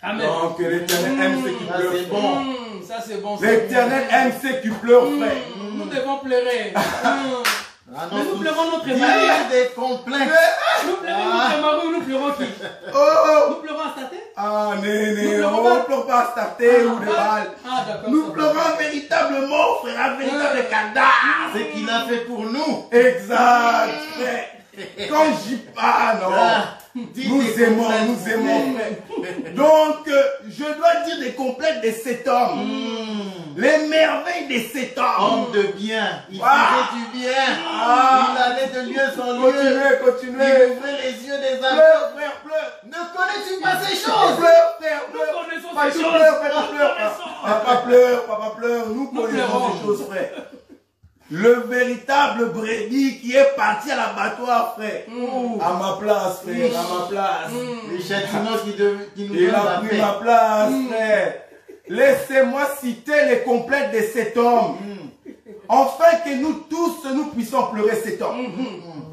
Amen. Donc l'Éternel aime ceux qui pleurent. C'est bon. Ça c'est bon. L'Éternel aime ceux qui pleurent, frère. Nous devons pleurer. Mais nous pleurons notre dire mari. des complaintes. Nous pleurons notre mari ou nous pleurons qui? Nous pleurons à Staté? On ne pleure pas à Staté ou de Baal. Nous pleurons véritablement, frère, un véritable cadavre. Ce qu'il a fait pour nous. Exact, frère. Quand j'y parle, nous aimons, frère. Donc, je dois dire des complètes de cet homme. Les merveilles de cet homme. Homme de bien. Il faisait du bien. Il allait de lieu en lieu. Continuez. Il ouvrait les yeux des hommes. Pleure, frère, pleure. Ne connais-tu pas ces choses? Pleure, frère, Nous pleure. connaissons ces choses. Papa pleure. Nous connaissons ces choses, frère. Le véritable brebis qui est parti à l'abattoir, frère. À ma place, frère, à ma place. Les châtiments qui nous Il donnent a la pris paix. ma place, frère. Laissez-moi citer les complètes de cet homme. Afin que nous tous, nous puissions pleurer cet homme.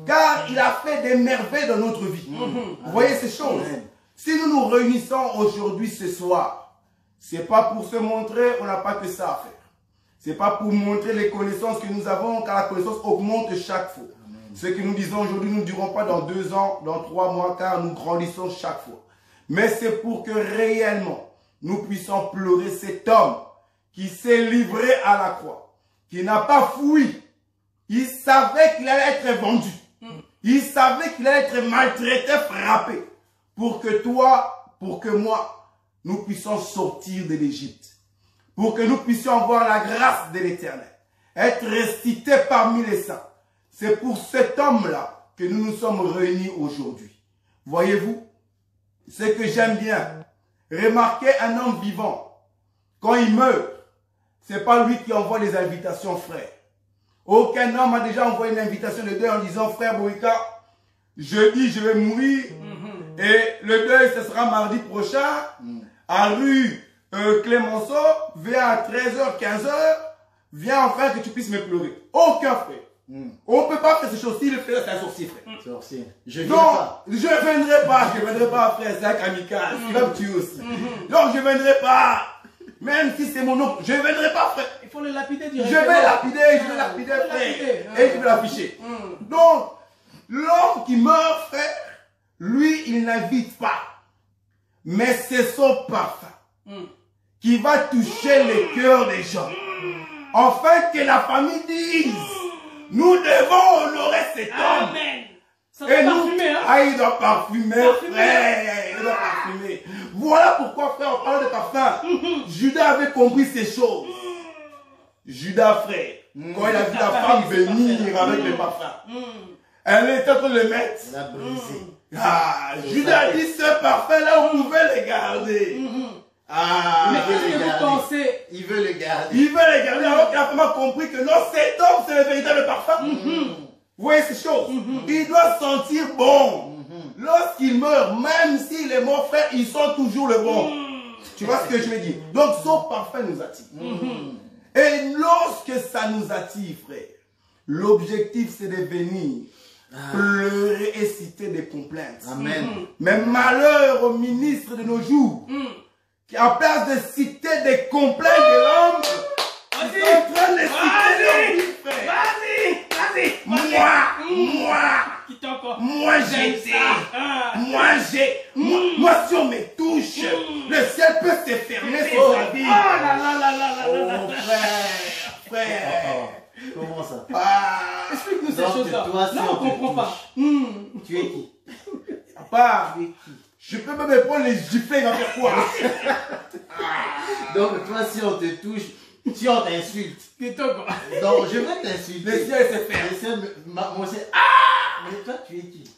Car il a fait des merveilles dans notre vie. Vous voyez ces choses? Si nous nous réunissons aujourd'hui, ce soir, c'est pas pour se montrer, on n'a pas que ça à faire. C'est pas pour montrer les connaissances que nous avons, car la connaissance augmente chaque fois. Ce que nous disons aujourd'hui, nous ne dirons pas dans 2 ans, dans 3 mois, car nous grandissons chaque fois. Mais c'est pour que réellement, nous puissions pleurer cet homme qui s'est livré à la croix, qui n'a pas fui. Il savait qu'il allait être vendu. Il savait qu'il allait être maltraité, frappé, pour que toi, pour que moi, nous puissions sortir de l'Égypte. Pour que nous puissions avoir la grâce de l'Éternel, être restitués parmi les saints. C'est pour cet homme-là que nous nous sommes réunis aujourd'hui. Voyez-vous, ce que j'aime bien, remarquez un homme vivant, quand il meurt, c'est pas lui qui envoie les invitations, frère. Aucun homme a déjà envoyé une invitation de deuil en disant, frère Boïka, jeudi je vais mourir, et le deuil ce sera mardi prochain, à rue Clémenceau, viens à 13h, 15h, viens enfin que tu puisses me pleurer. Aucun frère. On ne peut pas faire ces choses. Si le frère, c'est un sorcier, frère. Sorcier. Non, je ne viendrai pas, frère, c'est un kamikaze. Il va me tuer aussi. Donc, je ne viendrai pas. Même si c'est mon oncle, je ne viendrai pas, frère. Il faut le lapider Je directement. vais lapider, frère. Et je vais l'afficher. Donc, l'homme qui meurt, frère, lui, il n'invite pas. Mais c'est son parfum qui va toucher les cœurs des gens. Enfin que la famille dise, nous devons honorer cet homme. Amen. Ça doit Et nous, parfumer, hein? il doit parfumer, frère. Il doit parfumer. Voilà pourquoi, frère, on parle de parfum. Judas avait compris ces choses. Judas, frère, quand il a vu la femme venir avec le parfum, elle était en train de le mettre. Elle a brisé. Ah, Judas a dit, ce parfum-là, on pouvait le garder. Ah, Mais qu'est-ce que vous pensez? Il veut le garder. il veut le garder alors qu'il a vraiment compris que non, cet homme, c'est le véritable parfum. Vous voyez ces choses? Il doit sentir bon. Lorsqu'il meurt, même s'il est mort, frère, il sent toujours le bon. Tu vois ce que je veux dire? Donc, son parfum nous attire. Et lorsque ça nous attire, frère, l'objectif, c'est de venir pleurer et citer des complaintes. Amen. Mais malheur au ministre de nos jours, qui en place de citer des complaints de l'homme, ils sont en train de citer leur vie, frère. Moi j'ai été, moi si on me touche, le ciel peut se fermer sur sa vie. Oh frère. Comment ça? Explique-nous ces Donc, choses-là. toi, si Là, on on te comprend pas. Tu es qui? Papa, je peux même me prendre les giflets, il va faire quoi? Donc, toi, si on te touche, si on t'insulte, Tais-toi, quoi. donc je vais t'insulter. Le ciel se ferme. Le ciel moi c'est mais toi, tu es qui?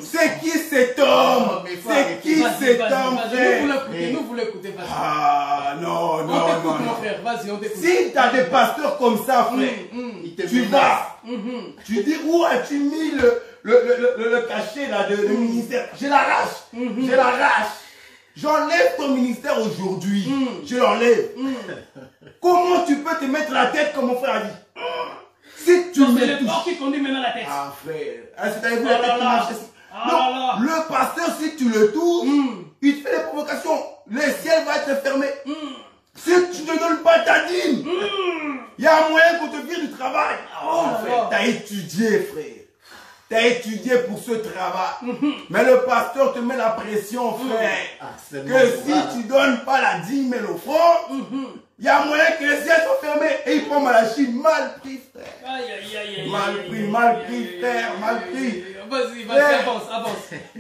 C'est qui cet homme? C'est qui cet homme, frère? Nous voulons écouter, vas-y. Ah, non, On non, t'écoute, non. mon frère, vas-y, on t'écoute. Si tu as des pasteurs comme ça, frère, Il te tu menace. vas, tu dis où as-tu mis le cachet là, de ministère? Je l'arrache, je l'arrache. J'enlève ton ministère aujourd'hui, je l'enlève. Comment tu peux te mettre la tête comme mon frère a dit? Si tu C'est me le touches. porc qui conduit maintenant la tête. Ah frère, est-ce que tu as vu la tête qui marche ici? Ah Donc, là là. le pasteur, si tu le touches, il te fait des provocations. Le ciel va être fermé. Si tu ne donnes pas ta dîme, il y a un moyen qu'on te vire du travail. Oh là Frère, là. t'as étudié, frère. T'as étudié pour ce travail. Mais le pasteur te met la pression, frère. Ah, c'est Que bon, si voilà. tu donnes pas la dîme et l'offrande, il y a moyen que les ciels soient fermés. Et il prend Malachie, mal pris, frère. Aïe, aïe, aïe, aïe. Mal pris, frère, mal pris. Vas-y, Frère.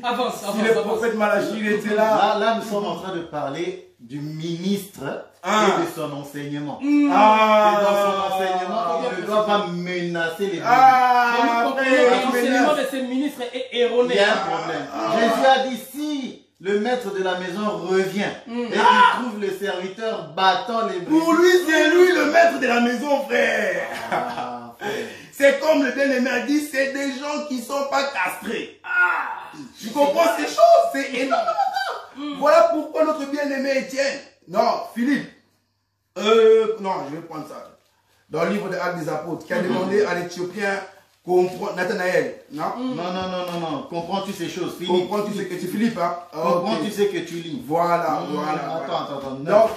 avance. Si le prophète Malachie il était là. Là, nous sommes en train de parler du ministre et de son enseignement. Et dans son enseignement, il ne doit pas menacer les Mais Ah, nous comprenons frère, que l'enseignement de ces ministres est Il erroné. y a un problème. Jésus a dit si le maître de la maison revient et qu'il trouve le serviteur battant les brebis. pour lui, c'est lui le maître de la maison, frère. Ah, frère. C'est comme le bien-aimé a dit, c'est des gens qui ne sont pas castrés. Tu comprends ces choses? C'est énorme. Voilà pourquoi notre bien-aimé Étienne, non, Philippe, non, je vais prendre ça. Dans le livre des Actes des Apôtres, qui a demandé à l'Éthiopien, Nathanaël, non? Non. Comprends-tu ces choses, Philippe? Comprends-tu ce que tu Philippe, hein? Comprends-tu Ok. ce que tu lis? Voilà. Attends. Donc,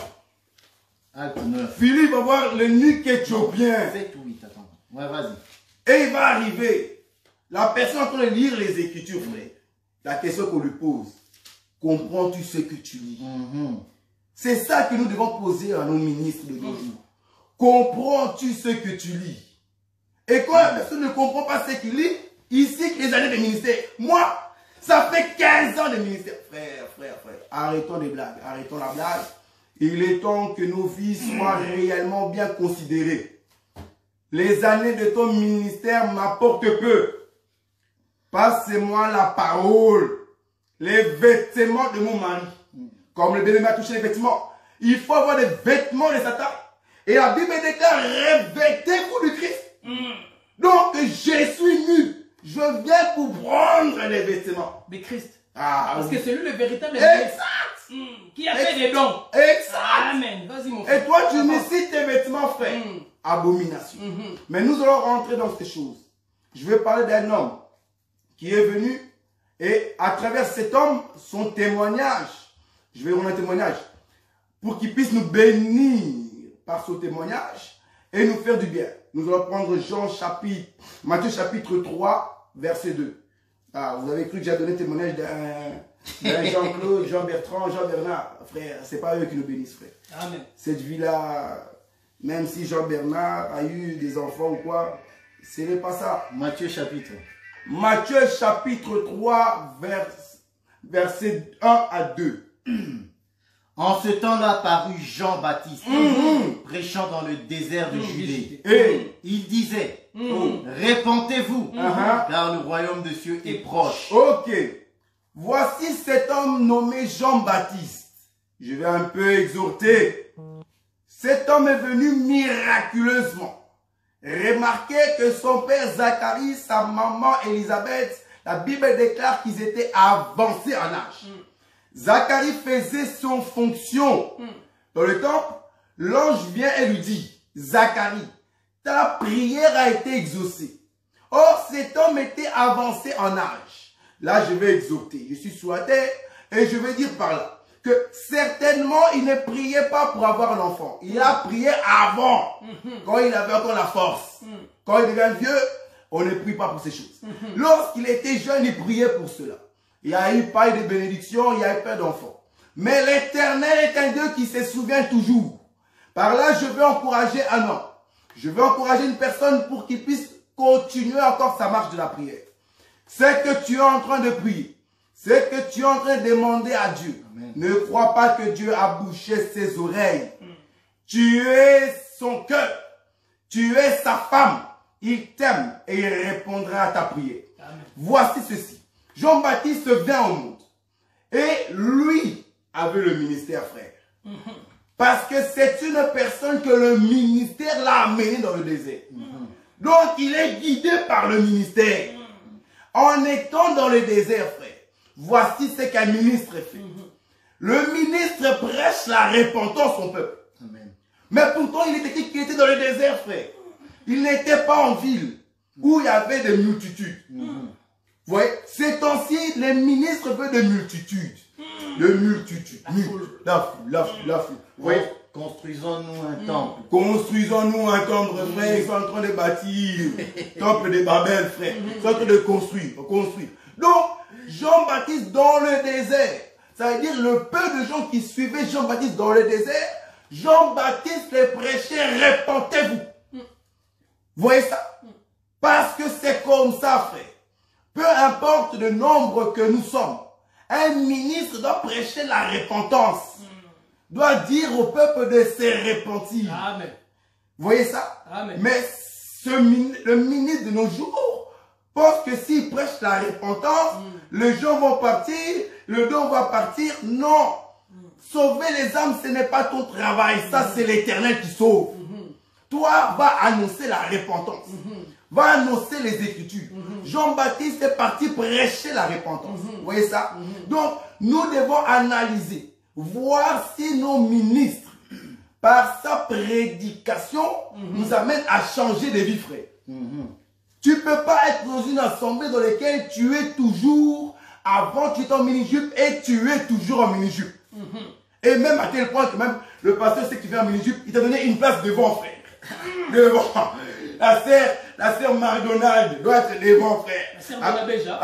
Acte 9. Philippe va voir le nuque éthiopien. 7 ou 8, attends. Ouais, vas-y. Et il va arriver. La personne est en train de lire les Écritures, frère. La question qu'on lui pose, comprends-tu ce que tu lis? C'est ça que nous devons poser à nos ministres de nos jours. Comprends-tu ce que tu lis? Et quand la personne ne comprend pas ce qu'il lit, ici, les années de ministère, moi, ça fait 15 ans de ministère. Frère, arrêtons les blagues, arrêtons la blague. Il est temps que nos vies soient réellement bien considérées. Les années de ton ministère m'apportent peu. Passe-moi la parole. Les vêtements de mon mari. Comme le bien-aimé a touché les vêtements. Il faut avoir des vêtements de Satan. Et la Bible déclare, revêtez-vous du Christ. Donc, je suis nu. Je viens pour prendre les vêtements. De Christ. Ah, Parce que c'est lui le véritable exact. qui a fait des dons. Exact. Amen. Vas-y, mon frère. Et toi, tu me cites tes vêtements, frère. Abomination. Mais nous allons rentrer dans ces choses. Je vais parler d'un homme qui est venu et à travers cet homme, son témoignage, je vais rendre un témoignage pour qu'il puisse nous bénir par son témoignage et nous faire du bien. Nous allons prendre Matthieu chapitre 3, verset 2. Ah, vous avez cru que j'ai donné témoignage Jean-Claude, Jean-Bertrand, Jean-Bernard, frère, c'est pas eux qui nous bénissent, frère. Amen. Cette vie-là, même si Jean-Bernard a eu des enfants ou quoi, ce n'est pas ça. Matthieu chapitre. Matthieu chapitre 3, versets 1 à 2. En ce temps-là parut Jean-Baptiste, prêchant dans le désert de Judée. Et il disait, répentez-vous, car le royaume de cieux est proche. ok, voici cet homme nommé Jean-Baptiste. Je vais un peu exhorter. Cet homme est venu miraculeusement. Remarquez que son père Zacharie, sa maman Élisabeth, la Bible déclare qu'ils étaient avancés en âge. Zacharie faisait son fonction dans le temple. L'ange vient et lui dit, Zacharie, ta prière a été exaucée. Or, cet homme était avancé en âge. Là, je vais exhorter. Je suis sur la terre et je vais dire par là que certainement, il ne priait pas pour avoir un enfant. Il a prié avant, quand il avait encore la force. Quand il devient vieux, on ne prie pas pour ces choses. Lorsqu'il était jeune, il priait pour cela. Il n'y a eu pas de bénédiction, il n'y a eu pas d'enfant. Mais l'Éternel est un Dieu qui se souvient toujours. Par là, je veux encourager un homme. Je veux encourager une personne pour qu'il puisse continuer encore sa marche de la prière. C'est que tu es en train de prier. C'est que tu es en train de demander à Dieu. Amen. Ne crois pas que Dieu a bouché ses oreilles. Tu es son cœur. Tu es sa femme. Il t'aime et il répondra à ta prière. Amen. Voici ceci. Jean-Baptiste vient au monde. Et lui avait le ministère, frère. Parce que c'est une personne que le ministère l'a amené dans le désert. Donc il est guidé par le ministère. En étant dans le désert, frère, voici ce qu'un ministre fait. Le ministre prêche la repentance au peuple. Amen. Mais pourtant, il était dans le désert, frère. Il n'était pas en ville où il y avait des multitudes. Vous voyez, ces temps-ci, les ministres veulent des multitudes. De multitudes. La foule. Vous voyez, construisons-nous un temple. Construisons-nous un temple, frère. Ils sont en train de bâtir le temple de Babel, frère. Ils sont en train de construire. Donc, Jean-Baptiste dans le désert, ça veut dire le peu de gens qui suivaient Jean-Baptiste dans le désert, Jean-Baptiste les prêchait, répentez-vous. Vous voyez ça? Parce que c'est comme ça, frère. Peu importe le nombre que nous sommes, un ministre doit prêcher la repentance. Doit dire au peuple de se repentir. Amen. Vous voyez ça? Amen. Mais le ministre de nos jours pense que s'il prêche la repentance, les gens vont partir, le don va partir. Non. Sauver les âmes, ce n'est pas ton travail. Ça, c'est l'Éternel qui sauve. Toi, va annoncer la repentance. Va annoncer les Écritures. Jean-Baptiste est parti prêcher la repentance. Vous voyez ça? Donc, nous devons analyser, voir si nos ministres, par sa prédication, nous amènent à changer de vie, frère. Tu ne peux pas être dans une assemblée dans laquelle tu es toujours, avant tu étais en mini-jupe et tu es toujours en mini-jupe. Et même à tel point que même le pasteur sait que tu viens en mini-jupe, il t'a donné une place devant, frère. Devant. La sœur Marie-Donald doit être devant, frère. La sœur de la Béja.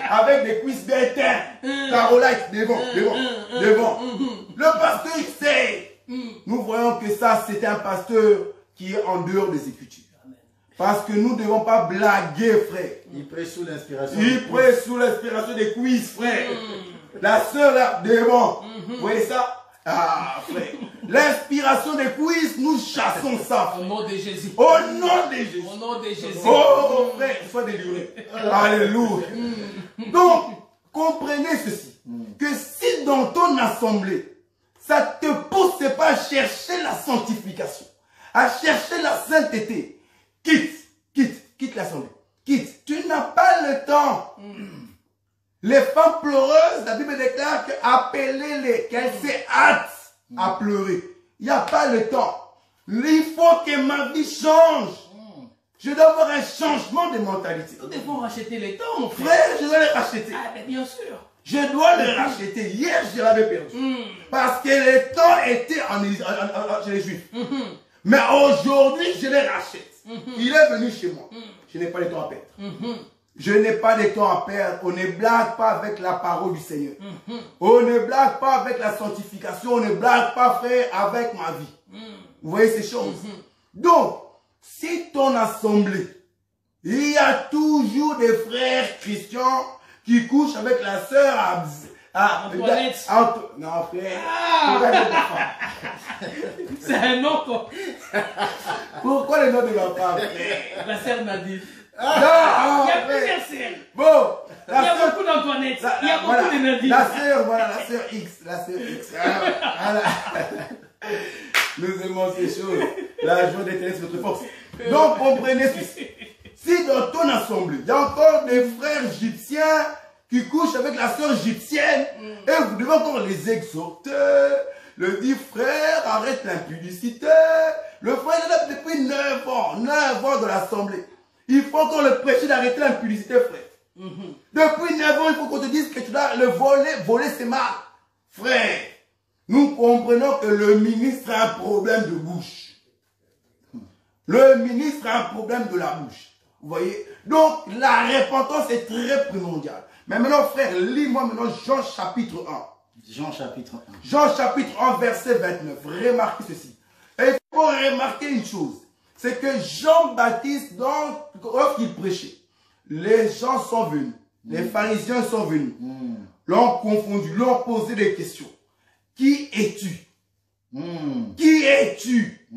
Avec des cuisses bien teintes. Carolite, devant. Le pasteur, il sait. Nous voyons que ça, c'était un pasteur qui est en dehors des Écritures. Parce que nous ne devons pas blaguer, frère. Il prêche sous l'inspiration. Il prêche sous l'inspiration des cuisses, frère. La sœur là, devant. Vous voyez ça? Ah, frère. L'inspiration des cuisses, nous chassons ça. Au nom de Jésus. Au nom de Jésus. Au nom de Jésus. Oh, frère, sois délivré. Alléluia. Donc, comprenez ceci. Que si dans ton assemblée, ça ne te pousse pas à chercher la sanctification, à chercher la sainteté, quitte l'assemblée. Quitte. Tu n'as pas le temps. Les femmes pleureuses, la Bible déclare que appelez-les, qu'elles se hâtent à pleurer. Il n'y a pas le temps. Il faut que ma vie change. Je dois avoir un changement de mentalité. Nous devons racheter les temps, mon frère. Frère, je dois les racheter. Ah, mais bien sûr. Je dois les racheter. Hier, je l'avais perdu. Parce que le temps était chez les Juifs. Mais aujourd'hui, je les rachète. Il est venu chez moi. Je n'ai pas le temps à perdre. Je n'ai pas de temps à perdre. On ne blague pas avec la parole du Seigneur. On ne blague pas avec la sanctification. On ne blague pas, frère, avec ma vie. Vous voyez ces choses? Donc, si ton assemblée, il y a toujours des frères chrétiens qui couchent avec la sœur Antoinette. Non, frère. C'est un nom, quoi. Pourquoi le nom de ma femme, frère? La sœur Nadine. Non, Il y a frère. plusieurs sœurs. Bon, Il y a beaucoup d'Antoinette. Il y a beaucoup de Nadine. La sœur, voilà, la sœur X. La sœur X. Voilà. Nous aimons ces choses. La joie d'éternel, c'est notre force. Donc, comprenez ceci. Si dans ton assemblée, il y a encore des frères égyptiens qui couchent avec la sœur égyptienne, et vous devez encore les exhorter, le dire, frère, arrête l'impudicité. Le frère est là depuis 9 ans de l'assemblée. Il faut encore le prêcher d'arrêter l'impudicité, frère. Depuis 9 ans, il faut qu'on te dise que tu dois le voler ses marques. Frère, nous comprenons que le ministre a un problème de bouche. Le ministre a un problème de la bouche. Vous voyez? Donc, la repentance est très primordiale. Mais maintenant, frère, lis-moi maintenant Jean chapitre 1. Jean chapitre 1. Jean chapitre 1, verset 29. Remarquez ceci. Et il faut remarquer une chose. C'est que Jean-Baptiste, lorsqu'il prêchait, les gens sont venus. Les pharisiens sont venus. L'ont confondu, l'ont posé des questions. Qui es-tu? Qui es-tu?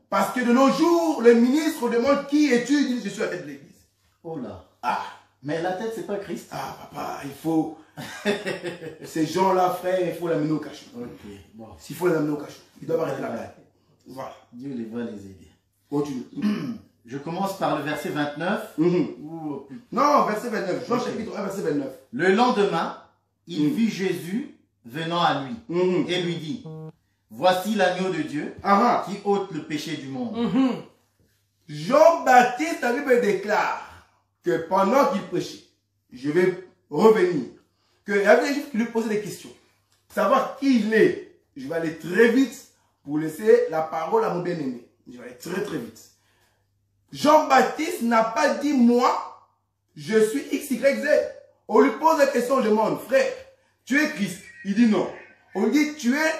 Parce que de nos jours, le ministre demande qui es-tu? Il dit je suis la tête de l'église. Oh là. Ah. Mais la tête, c'est pas Christ. Ah papa, il faut... Ces gens-là, frère, il faut l'amener au cachot. Ok, bon. S'il faut l'amener au cachot, ils doivent arrêter la blague. Voilà. Dieu va les aider. Continue. Je commence par le verset 29. Non, verset 29. Jean chapitre 1, verset 29. Le lendemain, il vit Jésus venant à lui et lui dit, voici l'agneau de Dieu qui ôte le péché du monde. Jean-Baptiste, la Bible déclare que pendant qu'il prêchait, je vais revenir, qu'il y avait des gens qui lui posaient des questions. Savoir qui il est. Je vais aller très vite pour laisser la parole à mon bien-aimé. Je vais aller très très vite. Jean-Baptiste n'a pas dit moi, je suis X, Y, Z. On lui pose la question, on demande, frère, tu es Christ? Il dit non. On lui dit, tu es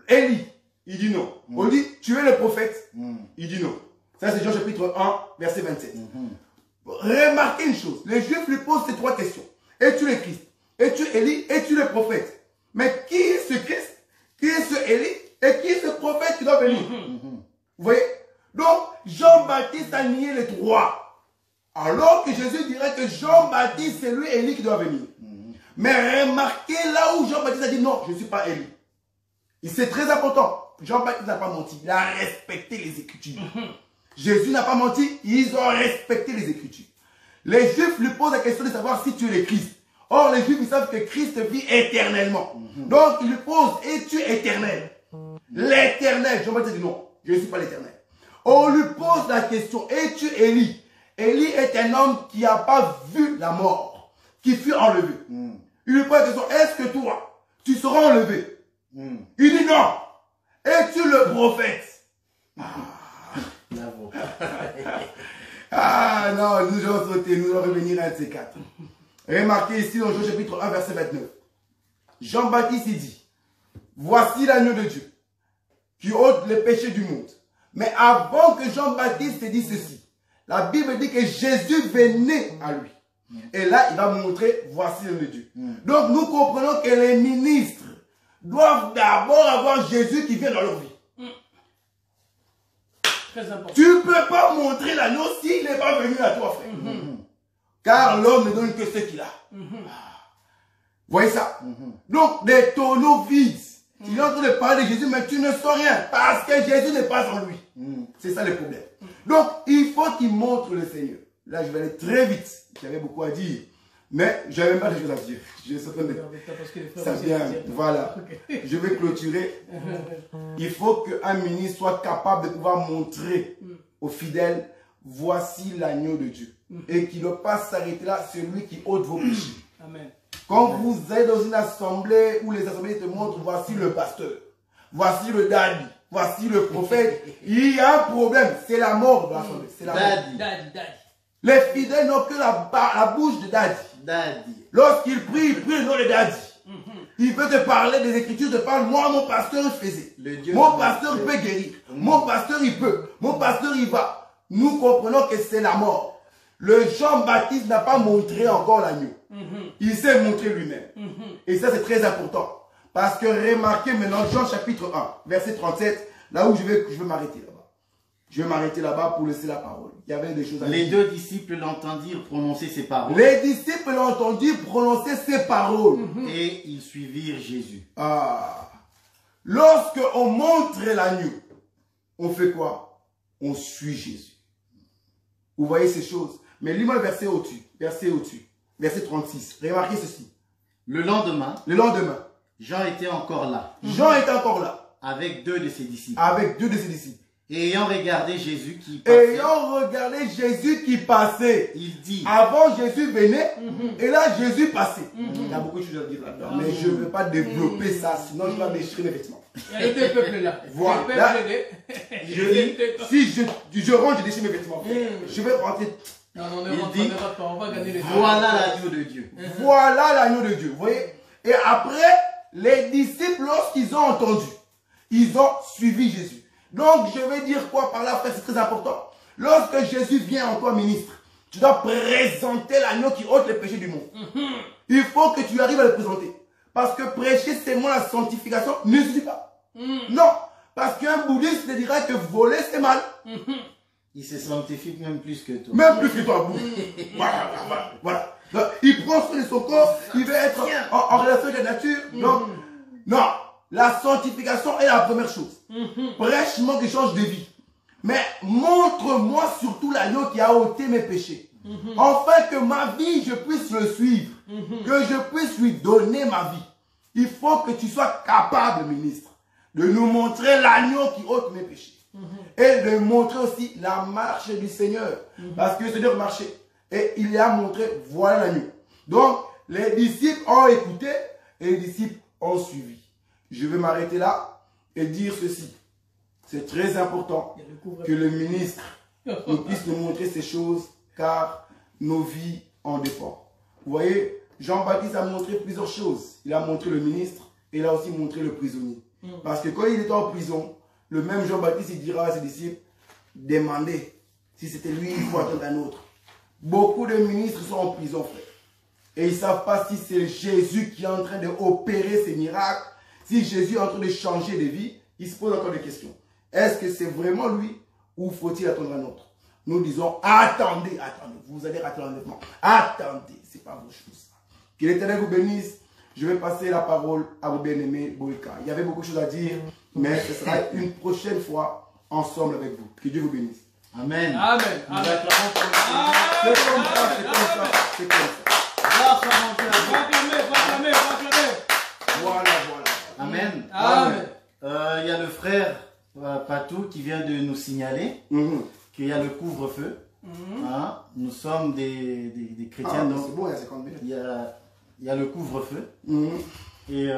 Élie? Il dit non. On lui dit, tu es le prophète? Il dit non. Ça c'est Jean chapitre 1, verset 27. Remarquez une chose, les Juifs lui posent ces trois questions. Es-tu le Christ? Es-tu Élie? Es-tu le prophète? Mais qui est ce Christ? Qui est ce Élie? Et qui est ce prophète qui doit venir? Vous voyez? Donc, Jean-Baptiste a nié les trois. Alors que Jésus dirait que Jean-Baptiste, c'est lui Élie qui doit venir. Mais remarquez là où Jean-Baptiste a dit non, je ne suis pas Élie. C'est très important. Jean-Baptiste n'a pas menti. Il a respecté les Écritures. Jésus n'a pas menti. Ils ont respecté les Écritures. Les Juifs lui posent la question de savoir si tu es le Christ. Or, les Juifs, ils savent que Christ vit éternellement. Donc, ils lui posent, es-tu éternel? L'éternel. Jean-Baptiste dit non, je ne suis pas l'éternel. On lui pose la question, es-tu Élie? Élie est un homme qui n'a pas vu la mort, qui fut enlevé. Il lui pose la question, est-ce que toi, tu seras enlevé? Il dit non. Es-tu le prophète? Ah non, nous allons sauter, nous allons revenir à un de ces quatre. Remarquez ici dans Jean chapitre 1, verset 29. Jean-Baptiste dit, voici l'agneau de Dieu qui ôte le péché du monde. Mais avant que Jean-Baptiste dise ceci, la Bible dit que Jésus venait à lui. Et là, il va montrer, voici l'agneau de Dieu. Donc nous comprenons que les ministres doivent d'abord avoir Jésus qui vient dans leur vie. Très important. Tu ne peux pas montrer l'agneau s'il n'est pas venu à toi, frère. Car l'homme ne donne que ce qu'il a. Vous voyez ça? Donc, des tonneaux vides. Tu es en train de parler de Jésus, mais tu ne sens rien. Parce que Jésus n'est pas en lui. C'est ça le problème. Donc, il faut qu'il montre le Seigneur. Là, je vais aller très vite. J'avais beaucoup à dire. Mais je n'avais pas de choses à dire. Ça vient. Voilà. Je vais clôturer. Il faut qu'un ministre soit capable de pouvoir montrer aux fidèles, voici l'agneau de Dieu. Et qu'il ne doit pas s'arrêter là, celui qui ôte vos péchés. Amen. Quand vous êtes dans une assemblée où les assemblées te montrent, voici le pasteur, voici le daddy, voici le prophète, il y a un problème. C'est la mort de l'assemblée. C'est la mort. Daddy. Les fidèles n'ont que la bouche de Daddy. Lorsqu'il prie le nom de Daddy. Il veut te parler des Écritures, te parle, moi, mon pasteur, il faisait. Mon pasteur, il peut guérir. Mon pasteur, il peut. Mon pasteur, il va. Nous comprenons que c'est la mort. Le Jean-Baptiste n'a pas montré encore l'agneau. Il s'est montré lui-même. Et ça, c'est très important. Parce que remarquez maintenant, Jean chapitre 1, verset 37, là où je vais m'arrêter là-bas. Je vais m'arrêter là-bas pour laisser la parole. Il y avait des choses à dire. Les deux disciples l'entendirent prononcer ces paroles. Les disciples l'ont entendu prononcer ces paroles. Et ils suivirent Jésus. Lorsque on montre l'agneau, on fait quoi? On suit Jésus. Vous voyez ces choses. Mais lis-moi le verset au-dessus. Verset 36. Remarquez ceci. Le lendemain, Jean était encore là. Avec deux de ses disciples. Et ayant regardé Jésus qui passait. Il dit. Avant Jésus venait. Et là Jésus passait. Il y a beaucoup de choses à dire là-dedans. Mais je ne vais pas développer ça. Sinon je vais déchirer mes vêtements. Il y a deux peuples là. Voilà. Si je rentre, je déchire mes vêtements. Je vais rentrer. Non, il dit, on va gagner les voilà l'agneau de Dieu. Voilà l'agneau de Dieu. Vous voyez? Et après, les disciples, lorsqu'ils ont entendu, ils ont suivi Jésus. Donc, je vais dire quoi par là, frère, c'est très important. Lorsque Jésus vient en toi, ministre, tu dois présenter l'agneau qui ôte les péchés du monde. Il faut que tu arrives à le présenter. Parce que prêcher seulement la sanctification ne suffit pas. Non. Parce qu'un bouddhiste te dira que voler, c'est mal. Il se sanctifie même plus que toi. Même plus que toi. Voilà. Donc, il prend soin de son corps, il veut être en relation avec la nature. Donc, non. La sanctification est la première chose. Prêche-moi que change de vie. Mais montre-moi surtout l'agneau qui a ôté mes péchés. Afin que ma vie, je puisse le suivre. Que je puisse lui donner ma vie. Il faut que tu sois capable, ministre, de nous montrer l'agneau qui ôte mes péchés. Et de montrer aussi la marche du Seigneur. Parce que le Seigneur marchait. Et il a montré, voilà l'agneau. Donc, les disciples ont écouté et les disciples ont suivi. Je vais m'arrêter là et dire ceci. C'est très important que le ministre nous puisse nous montrer ces choses car nos vies en dépendent. Vous voyez, Jean-Baptiste a montré plusieurs choses. Il a montré le ministre et il a aussi montré le prisonnier. Parce que quand il était en prison, le même Jean-Baptiste, il dira à ses disciples, demandez si c'était lui, il faut attendre un autre. Beaucoup de ministres sont en prison, frère. Et ils ne savent pas si c'est Jésus qui est en train d'opérer ces miracles, si Jésus est en train de changer des vies. Ils se posent encore des questions. Est-ce que c'est vraiment lui ou faut-il attendre un autre? Nous disons, attendez. Vous allez rater l'enlèvement. Attendez, ce n'est pas vos choses. Que l'Éternel vous bénisse. Je vais passer la parole à vos bien-aimés Boïka. Il y avait beaucoup de choses à dire, mais ce sera une prochaine fois ensemble avec vous. Que Dieu vous bénisse. Amen. Amen. Nous acclamons pour le C'est comme ça. Proclamez. Voilà. Amen. Amen. Il y a le frère Patou qui vient de nous signaler qu'il y a le couvre-feu. Nous sommes des chrétiens. Donc c'est bon, il y a 50 minutes. Il y a le couvre-feu. Et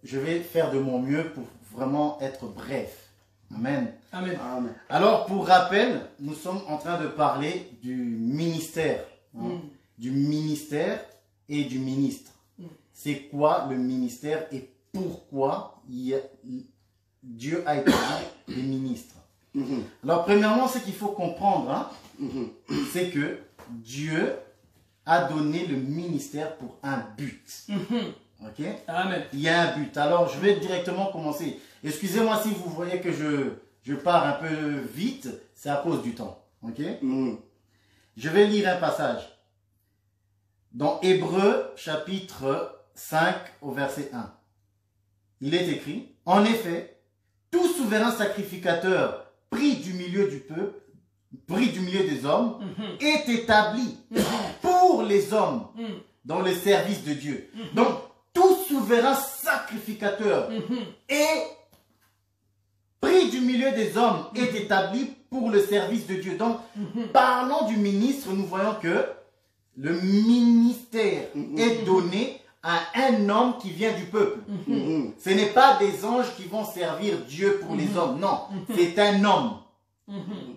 je vais faire de mon mieux pour vraiment être bref. Amen. Alors, pour rappel, nous sommes en train de parler du ministère. Du ministère et du ministre. C'est quoi le ministère et pourquoi Dieu a établi les ministres? Alors, premièrement, ce qu'il faut comprendre, c'est que Dieu a donné le ministère pour un but. Ok? Amen. Il y a un but. Alors, je vais directement commencer. Excusez-moi si vous voyez que je pars un peu vite, c'est à cause du temps. Ok? Je vais lire un passage. Dans Hébreux, chapitre 5, au verset 1. Il est écrit, en effet, tout souverain sacrificateur pris du milieu du peuple, pris du milieu des hommes, est établi pour les hommes dans le service de Dieu. Donc, tout souverain sacrificateur est pris du milieu des hommes, est établi pour le service de Dieu. Donc, parlant du ministre, nous voyons que le ministère est donné à un homme qui vient du peuple. Ce n'est pas des anges qui vont servir Dieu pour les hommes. Non, c'est un homme.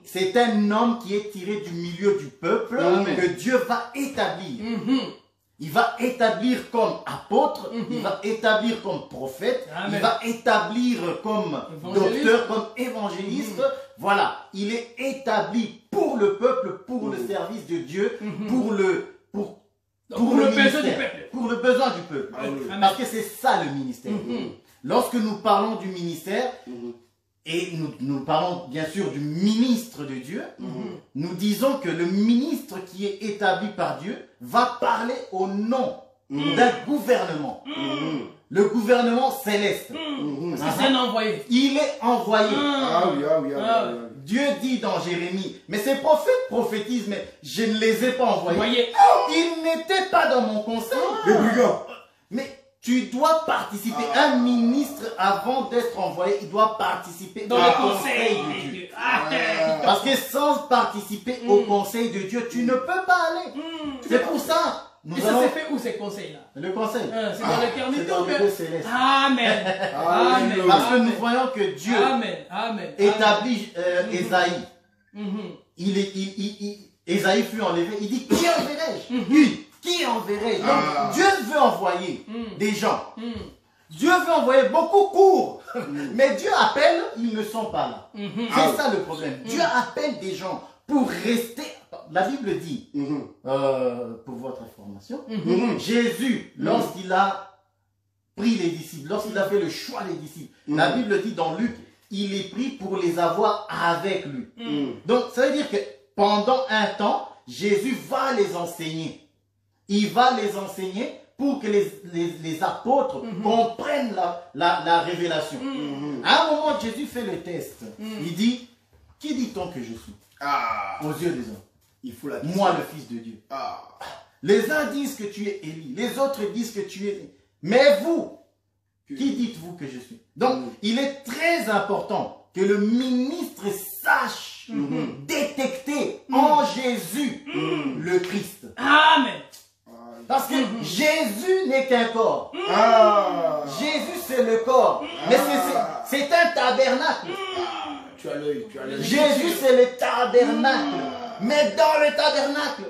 C'est un homme qui est tiré du milieu du peuple que Dieu va établir. Il va établir comme apôtre, il va établir comme prophète, il va établir comme docteur, comme évangéliste. Voilà, il est établi pour le peuple, pour le service de Dieu, pour le besoin du peuple. Pour le besoin du peuple. Parce que c'est ça le ministère. Lorsque nous parlons du ministère, et nous parlons bien sûr du ministre de Dieu, nous disons que le ministre qui est établi par Dieu va parler au nom d'un gouvernement. Le gouvernement céleste. C'est un envoyé. Il est envoyé. Oui. Dieu dit dans Jérémie, mais ces prophètes prophétisent, mais je ne les ai pas envoyés. Ils n'étaient pas dans mon conseil. Les brigands. Mais tu dois participer. Un ministre, avant d'être envoyé, il doit participer dans le conseil de Dieu. Parce que sans participer au conseil de Dieu, tu ne peux pas aller. C'est pour ça. Et ça s'est fait où ces conseils-là? Le conseil. C'est dans l'éternité. C'est dans le lieu céleste. Amen. Parce que nous voyons que Dieu établit Ésaïe. Ésaïe fut enlevé. Il dit, qui enverrai-je? Qui enverrai-je? Donc Dieu veut envoyer des gens. Dieu veut envoyer, beaucoup courent. Mais Dieu appelle, ils ne sont pas là. C'est ça le problème. Dieu appelle des gens pour rester. La Bible dit, pour votre information, Jésus, lorsqu'il a pris les disciples, lorsqu'il a fait le choix des disciples, la Bible dit dans Luc, il est pris pour les avoir avec lui. Donc ça veut dire que pendant un temps, Jésus va les enseigner. Il va les enseigner pour que les apôtres comprennent la révélation. À un moment, Jésus fait le test. Il dit, qui dit-on que je suis aux yeux des hommes? Il faut la moi, le Fils de Dieu. Les uns disent que tu es Élie, les autres disent que tu es... Mais vous, qui dites-vous que je suis? Donc, il est très important que le ministre sache détecter en Jésus le Christ. Amen. Parce que Jésus n'est qu'un corps. Jésus, c'est le corps. Mais c'est un tabernacle. Tu as l'œil. Jésus, c'est le tabernacle. Mais dans le tabernacle,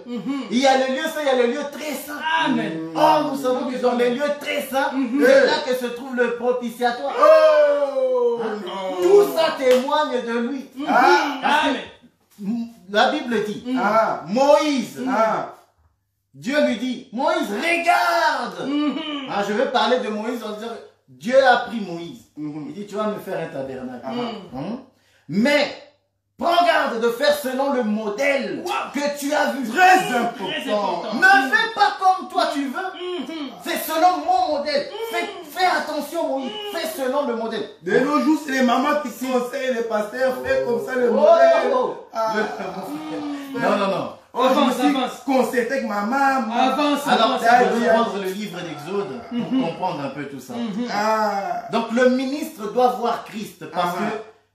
il y a le lieu saint, il y a le lieu très saint. Amen. Oh, nous savons que dans les lieux très saints, c'est là que se trouve le propitiatoire. Tout ça témoigne de lui. La Bible dit, Moïse, Dieu lui dit, Moïse, regarde. Je vais parler de Moïse en disant, Dieu a pris Moïse. Il dit, tu vas me faire un tabernacle. Mais, prends garde de faire selon le modèle que tu as vu. Très important. Ne fais pas comme toi tu veux. C'est selon mon modèle. Fais attention, Moïse. Fais selon le modèle. De nos jours, c'est les mamans qui conseillent les pasteurs. Fais comme ça le modèle. Non. Avance. Concerté avec maman. Avance. Alors, je vais prendre le livre d'Exode pour comprendre un peu tout ça. Donc, le ministre doit voir Christ parce que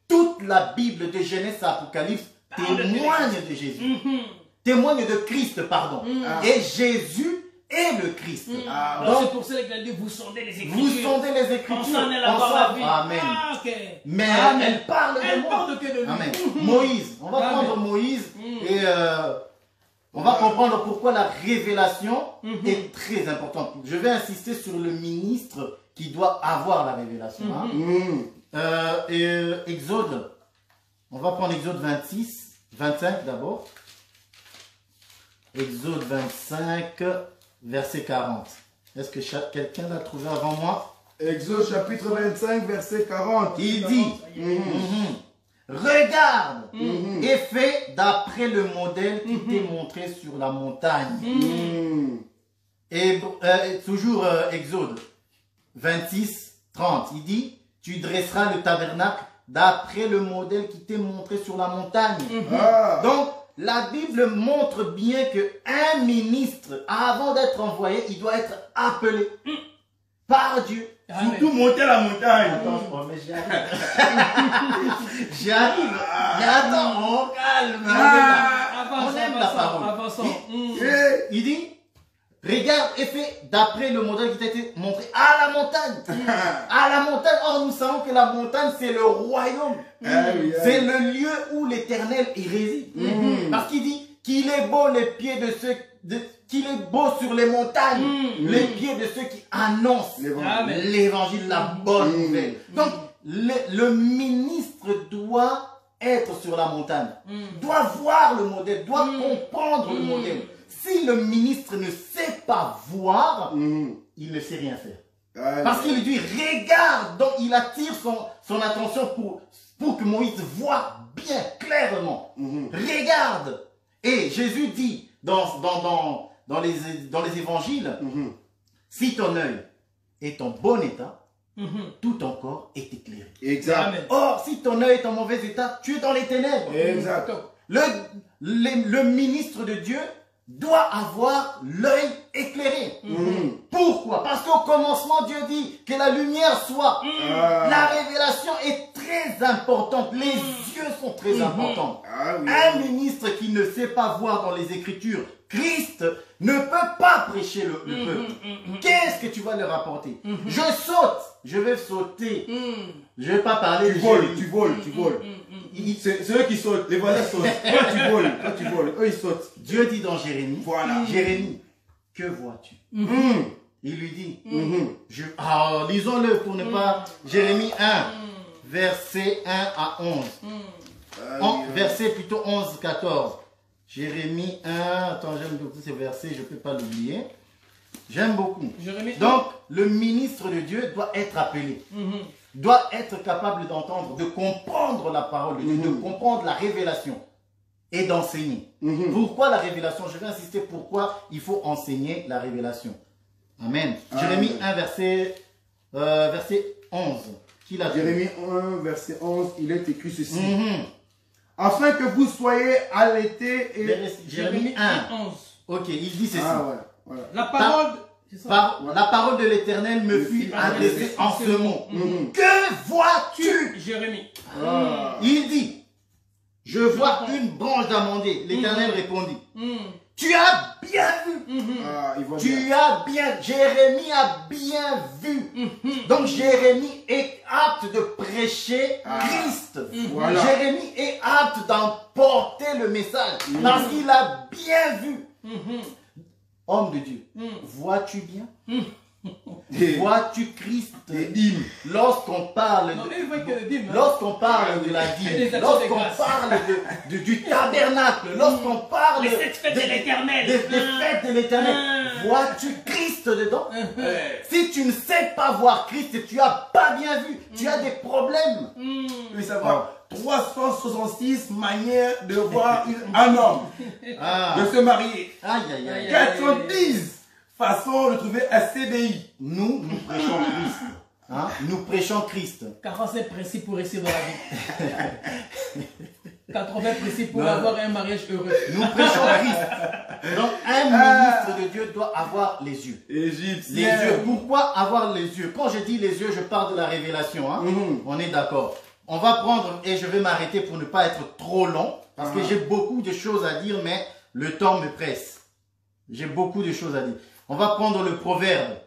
toute la Bible de Genèse à Apocalypse témoigne de Jésus. Témoigne de Christ, pardon. Et Jésus est le Christ. Donc, c'est pour ça qu'il a dit, vous sondez les Écritures. Vous sondez les Écritures. Ensemble, elle avoir la vie. Amen. Mais elle parle de moi. Parle que de lui. Amen. Moïse. On va prendre Moïse et on va comprendre pourquoi la révélation est très importante. Je vais insister sur le ministre qui doit avoir la révélation. Exode, on va prendre Exode 25 d'abord. Exode 25, verset 40. Est-ce que quelqu'un l'a trouvé avant moi? Exode chapitre 25, verset 40. Il dit, regarde et fais d'après le modèle qui t'est montré sur la montagne. Et toujours Exode 26, 30, il dit, tu dresseras le tabernacle d'après le modèle qui t'est montré sur la montagne. Donc, la Bible montre bien qu'un ministre, avant d'être envoyé, il doit être appelé par Dieu. Surtout monter la montagne. Attends, mais j'y arrive. J'y arrive. Mais attends, on calme. On aime la parole. Il dit, regarde et fais d'après le modèle qui t'a été montré à la montagne. À la montagne. Or, nous savons que la montagne, c'est le royaume. C'est le lieu où l'Éternel y réside. Parce qu'il dit qu'il est beau les pieds de ceux... qu'il est beau sur les montagnes, les pieds de ceux qui annoncent l'évangile, la bonne nouvelle. Donc, le ministre doit être sur la montagne, doit voir le modèle, doit comprendre le modèle. Si le ministre ne sait pas voir, il ne sait rien faire. Parce qu'il lui dit, regarde, donc il attire son attention pour que Moïse voit bien, clairement. Regarde. Et Jésus dit dans les évangiles, si ton œil est en bon état, tout ton corps est éclairé. Exact. Or, si ton œil est en mauvais état, tu es dans les ténèbres. Exact. Le ministre de Dieu doit avoir l'œil éclairé. Pourquoi? Parce qu'au commencement, Dieu dit que la lumière soit. La révélation est très importante. Les yeux sont très importants. Un ministre qui ne sait pas voir dans les Écritures Christ ne peut pas prêcher le peuple. Qu'est-ce que tu vas leur apporter? Je saute, je vais sauter. Je ne vais pas parler. Tu voles. C'est eux qui sautent, les voisins sautent. Toi tu voles, eux ils sautent. Dieu dit dans Jérémie, voilà. Jérémie, que vois-tu? Il lui dit, lisons-le pour ne pas... Jérémie 1, verset 1 à 11. Verset plutôt 11, 14. Jérémie 1, attends, j'aime beaucoup ces versets, je ne peux pas l'oublier. J'aime beaucoup. Donc, le ministre de Dieu doit être appelé. Doit être capable d'entendre, de comprendre la parole de Dieu, de comprendre la révélation et d'enseigner. Pourquoi la révélation? Je vais insister pourquoi il faut enseigner la révélation. Amen. Jérémie 1, verset 11. Qui l'a dit? Jérémie 1, verset 11, il est écrit ceci. Afin que vous soyez allaités et... Jérémie 1, 11. Ok, il dit ceci. Voilà. La parole... La parole de l'Éternel me fut adressée en ce mot. Que vois-tu? Jérémie. Il dit, je vois une branche d'amandier. L'Éternel répondit, tu as bien vu. Jérémie a bien vu. Donc Jérémie est apte de prêcher Christ. Jérémie est apte d'emporter le message parce qu'il a bien vu. Homme de Dieu, vois-tu bien? Vois-tu Christ? Lorsqu'on parle lorsqu'on parle de la dîme, lorsqu'on parle du tabernacle, lorsqu'on parle des fêtes de l'Éternel, vois-tu Christ dedans? Si tu ne sais pas voir Christ, tu n'as pas bien vu, tu as des problèmes. Oui, savoir 366 manières de voir un homme, de se marier. 90 façons de trouver un CDI. Nous prêchons Christ. Nous prêchons Christ. 45 principes pour réussir dans la vie. 80 principes pour avoir un mariage heureux. Nous prêchons Christ. Donc un ministre de Dieu doit avoir les yeux. Égyptien. Les yeux. Pourquoi avoir les yeux? Quand je dis les yeux, je parle de la révélation. On est d'accord. On va prendre, et je vais m'arrêter pour ne pas être trop long, parce que j'ai beaucoup de choses à dire, mais le temps me presse. J'ai beaucoup de choses à dire. On va prendre le proverbe.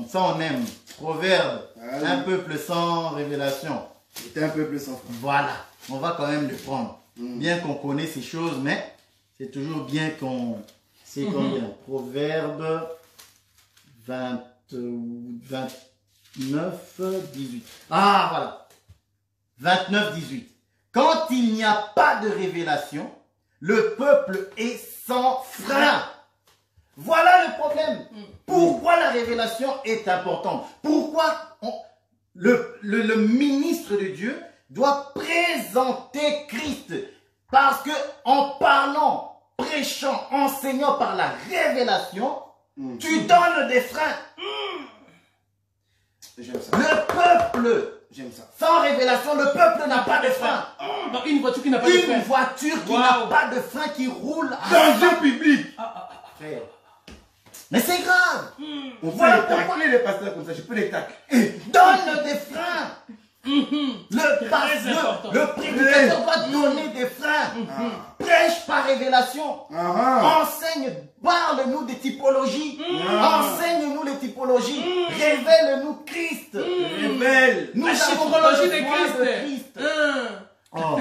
Ça on aime. Proverbe. Un peuple sans révélation. C'est un peuple sans foi. Voilà. On va quand même le prendre. Bien qu'on connaisse ces choses, mais c'est toujours bien qu'on sait combien. Proverbe 29, 18. Voilà. 29, 18. Quand il n'y a pas de révélation, le peuple est sans frein. Voilà le problème. Pourquoi la révélation est importante? Pourquoi le ministre de Dieu doit présenter Christ? Parce que en parlant, prêchant, enseignant par la révélation, tu donnes des freins. J'aime ça. Le peuple, j'aime ça. Sans révélation, le peuple n'a pas de frein. Une voiture qui n'a pas de frein. Une voiture qui n'a pas de frein, qui roule à danger public. Frère. Mais c'est grave. On peut les tacler les pasteurs comme ça, je peux les tacler. Donne des freins. Le prédicateur doit donner des freins. Prêche par révélation. Enseigne, parle-nous de des typologies. Enseigne-nous les typologies. Révèle-nous Christ. Révèle. Nous La avons chiffrologie de besoin Christ. Oh.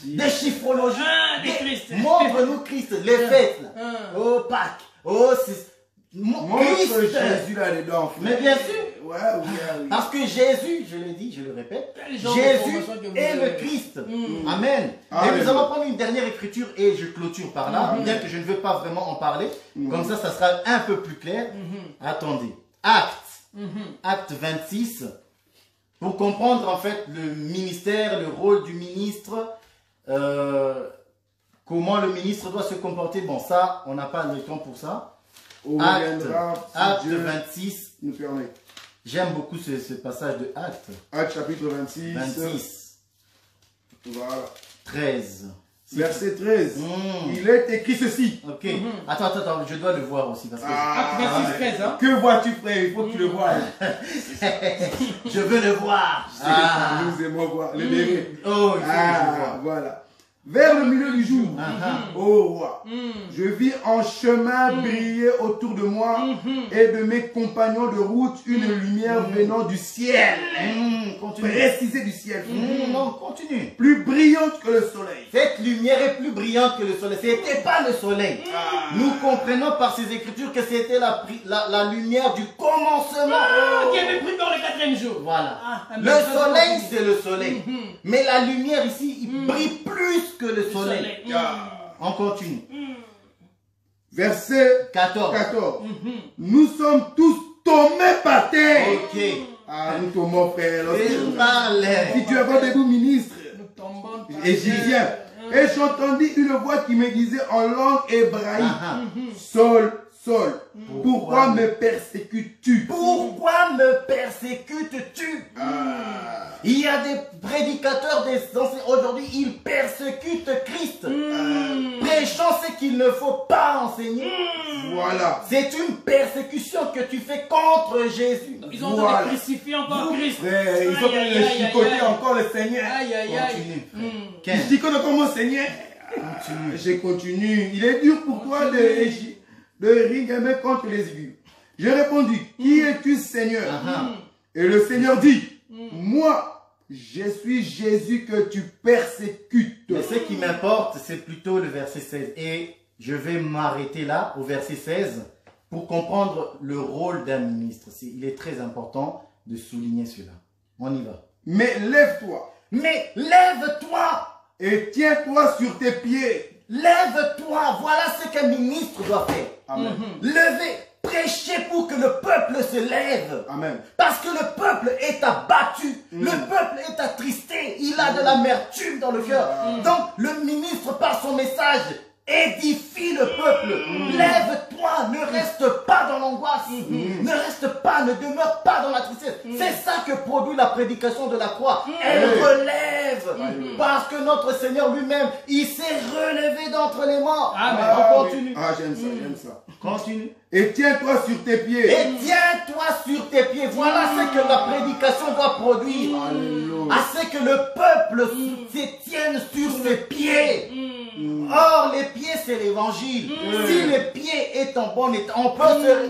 Des chiffrologies. De Christ. Montre-nous Christ. Les fêtes. Là. Oh, Pâques. Oh, c'est... Montre Christ. Jésus là-dedans. Mais bien sûr. Ouais, oui. Parce que Jésus, je le dis, je le répète, Quel genre Jésus d'information que vous est avez? le Christ. Amen. Amen. Et nous allons prendre une dernière écriture et je clôture par là, bien que je ne veux pas vraiment en parler. Comme ça sera un peu plus clair. Attendez. Acte 26. Pour comprendre en fait le ministère, le rôle du ministre, comment le ministre doit se comporter. Bon, ça, on n'a pas le temps pour ça. On Acte reviendra si Acte Dieu 26. nous permet. J'aime beaucoup ce passage de Acte. Acte chapitre 26. 26. Voilà. 13. Verset 13. Il est écrit ceci. Ok. Attends, je dois le voir aussi parce que Acte 26, 13, hein. Que vois-tu, frère? Il faut que tu le vois. je veux le voir. Nous aimons voir. Le verrez. Oh, il faut que je le vois. Voilà. Vers le milieu du jour, ô roi, je vis en chemin briller autour de moi et de mes compagnons de route une lumière venant du ciel. Continue. Précisé du ciel. Non, continue. Plus brillante que le soleil. Cette lumière est plus brillante que le soleil. Ce n'était pas le soleil. Nous comprenons par ces écritures que c'était la lumière du commencement. Qui avait pris dans le 4e jour. Voilà. Mais Le soleil, c'est le soleil. Mais la lumière ici, il brille plus que le soleil. On continue. Verset 14. 14. Nous sommes tous tombés par terre. Ok. Nous tombons, frère. Si tu es bon debout, ministre Nous tombons par égyptien. Et j'entendis une voix qui me disait en langue hébraïque, Saul, Saul, pourquoi me persécutes-tu? Pourquoi me persécutes-tu? Il y a des prédicateurs, des enseignants, aujourd'hui, ils persécutent Christ. Prêchant ce qu'il ne faut pas enseigner. Voilà. C'est une persécution que tu fais contre Jésus. Ils ont voilà. Crucifié encore Christ. Frère, ils ont le chicoter encore le Seigneur. Aïe, aïe, aïe. Ils chicotent encore mon Seigneur. Je continue. Il est dur pour toi de rigamer contre les aigus. J'ai répondu, qui es-tu, Seigneur? Et le Seigneur dit, moi, je suis Jésus que tu persécutes. Mais ce qui m'importe, c'est plutôt le verset 16. Et je vais m'arrêter là, au verset 16, pour comprendre le rôle d'un ministre. Il est très important de souligner cela. On y va. Mais lève-toi. Mais lève-toi. Et tiens-toi sur tes pieds. Lève-toi. Voilà ce qu'un ministre doit faire. Amen. Levez. Prêchez pour que le peuple se lève. Amen. Parce que le peuple est abattu. Le peuple est attristé. Il a de l'amertume dans le cœur. Donc, le ministre, par son message, édifie le peuple. Lève-toi. Ne reste pas dans l'angoisse. Ne reste pas, ne demeure pas dans la tristesse. C'est ça que produit la prédication de la croix. Elle relève. Parce que notre Seigneur lui-même, il s'est relevé d'entre les morts. Amen. On continue. J'aime ça, j'aime ça. Continue. Et tiens-toi sur tes pieds. Et tiens-toi sur tes pieds. Voilà ce que la prédication doit produire. Alléluia. À ce que le peuple se tienne sur ses pieds. Or, les pieds, c'est l'évangile. Si les pieds est en bon état, on peut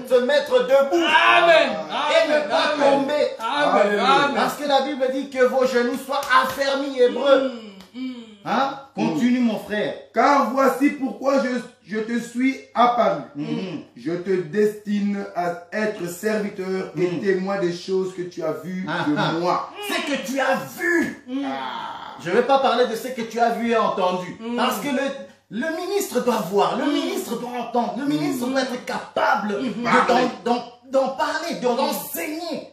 se mettre debout. Amen. Et ne pas tomber. Amen. Amen. Parce que la Bible dit que vos genoux soient affermis, hébreux. Hein? Continue, mon frère. Car voici pourquoi je te suis apparu. Je te destine à être serviteur et témoin des choses que tu as vues de moi. Ce que tu as vu. Je ne vais pas parler de ce que tu as vu et entendu. Parce que le ministre doit voir, le ministre doit entendre, le ministre doit être capable d'en parler, d'enseigner.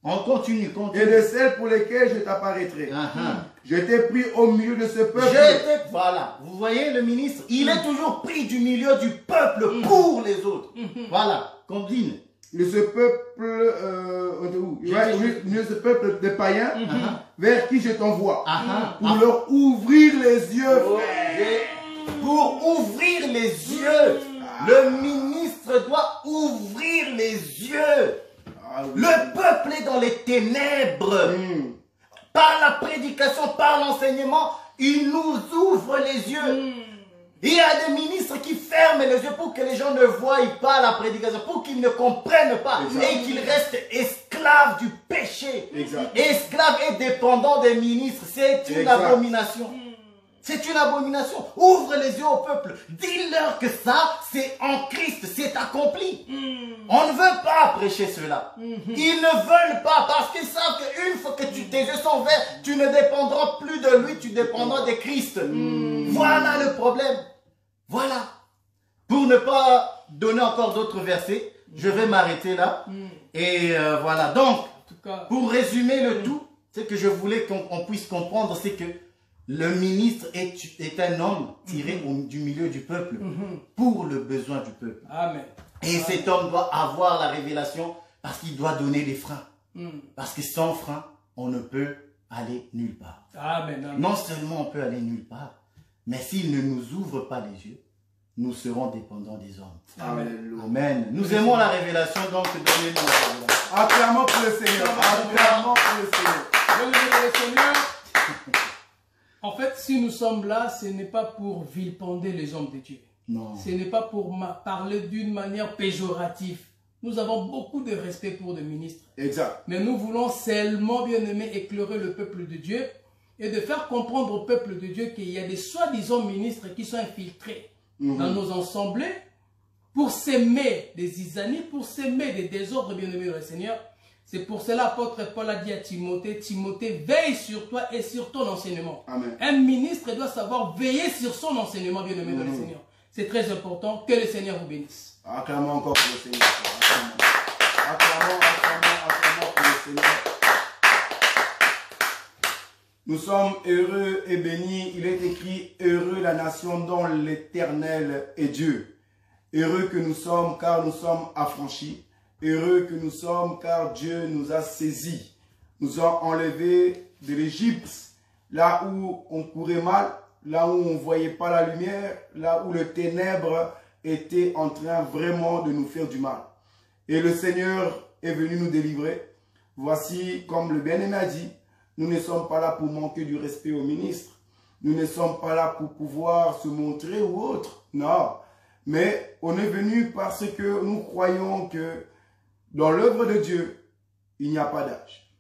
On continue. Et de celles pour lesquelles je t'apparaîtrai. Je t'ai pris au milieu de ce peuple. Voilà, vous voyez le ministre, il est toujours pris du milieu du peuple pour les autres. Voilà, continue. De ce peuple, de ce peuple de païens vers qui je t'envoie. Pour leur ouvrir les yeux. Pour ouvrir les yeux. Le ministre doit ouvrir les yeux. Le peuple est dans les ténèbres. Par la prédication, par l'enseignement, il nous ouvre les yeux. Il y a des ministres qui ferme les yeux pour que les gens ne voient pas la prédication, pour qu'ils ne comprennent pas et qu'ils restent esclaves du péché. Esclaves et dépendants des ministres. C'est une abomination. C'est une abomination. Ouvre les yeux au peuple. Dis-leur que ça, c'est en Christ, c'est accompli. On ne veut pas prêcher cela. Ils ne veulent pas parce qu'ils savent qu'une fois que tes yeux sont verts, tu ne dépendras plus de lui, tu dépendras de Christ. Voilà le problème. Voilà. Pour ne pas donner encore d'autres versets, je vais m'arrêter là. Et voilà. Donc, pour résumer le tout, c'est que je voulais qu'on puisse comprendre, c'est que le ministre est un homme tiré du milieu du peuple pour le besoin du peuple. Amen. Et cet homme doit avoir la révélation parce qu'il doit donner les freins. Parce que sans frein, on ne peut aller nulle part. Amen. Amen. Non seulement on peut aller nulle part, mais s'il ne nous ouvre pas les yeux, nous serons dépendants des hommes. Amen. Amen. Nous aimons la révélation, donc donnez-nous la révélation. Acclamons pour le Seigneur. Acclamons pour le Seigneur. Bienvenue le Seigneur. En fait, si nous sommes là, ce n'est pas pour vilipender les hommes de Dieu. Non. Ce n'est pas pour parler d'une manière péjorative. Nous avons beaucoup de respect pour les ministres. Exact. Mais nous voulons seulement, bien aimé, éclairer le peuple de Dieu et de faire comprendre au peuple de Dieu qu'il y a des soi-disant ministres qui sont infiltrés dans nos assemblées pour s'aimer des zizanies, pour s'aimer des désordres, bien aimé dans le Seigneur. C'est pour cela l'apôtre Paul a dit à Timothée, Timothée, veille sur toi et sur ton enseignement. Amen. Un ministre doit savoir veiller sur son enseignement, bien aimé dans le Seigneur. C'est très important. Que le Seigneur vous bénisse. Acclamons encore pour le Seigneur. Acclamons pour le Seigneur. Nous sommes heureux et bénis. Il est écrit, heureux la nation dont l'Éternel est Dieu. Heureux que nous sommes car nous sommes affranchis. Heureux que nous sommes car Dieu nous a saisis, nous a enlevés de l'Égypte, là où on courait mal, là où on ne voyait pas la lumière, là où le ténèbre était en train vraiment de nous faire du mal. Et le Seigneur est venu nous délivrer. Voici, comme le bien-aimé a dit, nous ne sommes pas là pour manquer du respect au ministre. Nous ne sommes pas là pour pouvoir se montrer ou autre. Non. Mais on est venu parce que nous croyons que dans l'œuvre de Dieu, il n'y a pas d'âge.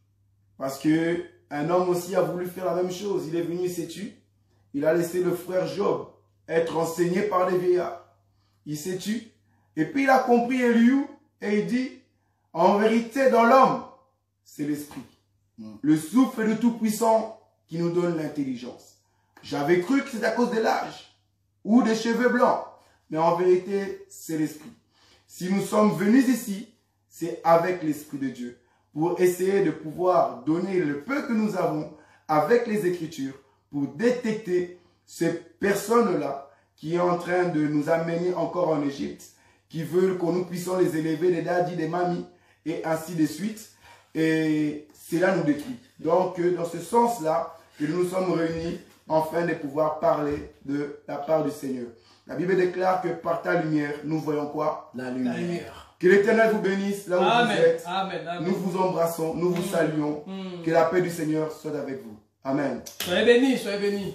Parce que un homme aussi a voulu faire la même chose. Il est venu, il s'est tué. Il a laissé le frère Job être enseigné par des vieillards. Il s'est tué. Et puis il a compris Eliou et il dit, en vérité, dans l'homme, c'est l'esprit. Le souffle de Tout-Puissant qui nous donne l'intelligence. J'avais cru que c'était à cause de l'âge ou des cheveux blancs. Mais en vérité, c'est l'esprit. Si nous sommes venus ici, c'est avec l'Esprit de Dieu pour essayer de pouvoir donner le peu que nous avons avec les Écritures pour détecter ces personnes-là qui est en train de nous amener encore en Égypte, qui veulent que nous puissions les élever, des daddies, des mamies, et ainsi de suite. Et cela nous détruit. Donc, dans ce sens-là, que nous nous sommes réunis afin de pouvoir parler de la part du Seigneur. La Bible déclare que par ta lumière, nous voyons quoi? La lumière. La lumière. Que l'Éternel vous bénisse là où Amen. vous êtes. Amen. Amen. Nous vous embrassons, nous vous saluons. Que la paix du Seigneur soit avec vous. Amen. Soyez bénis, soyez bénis.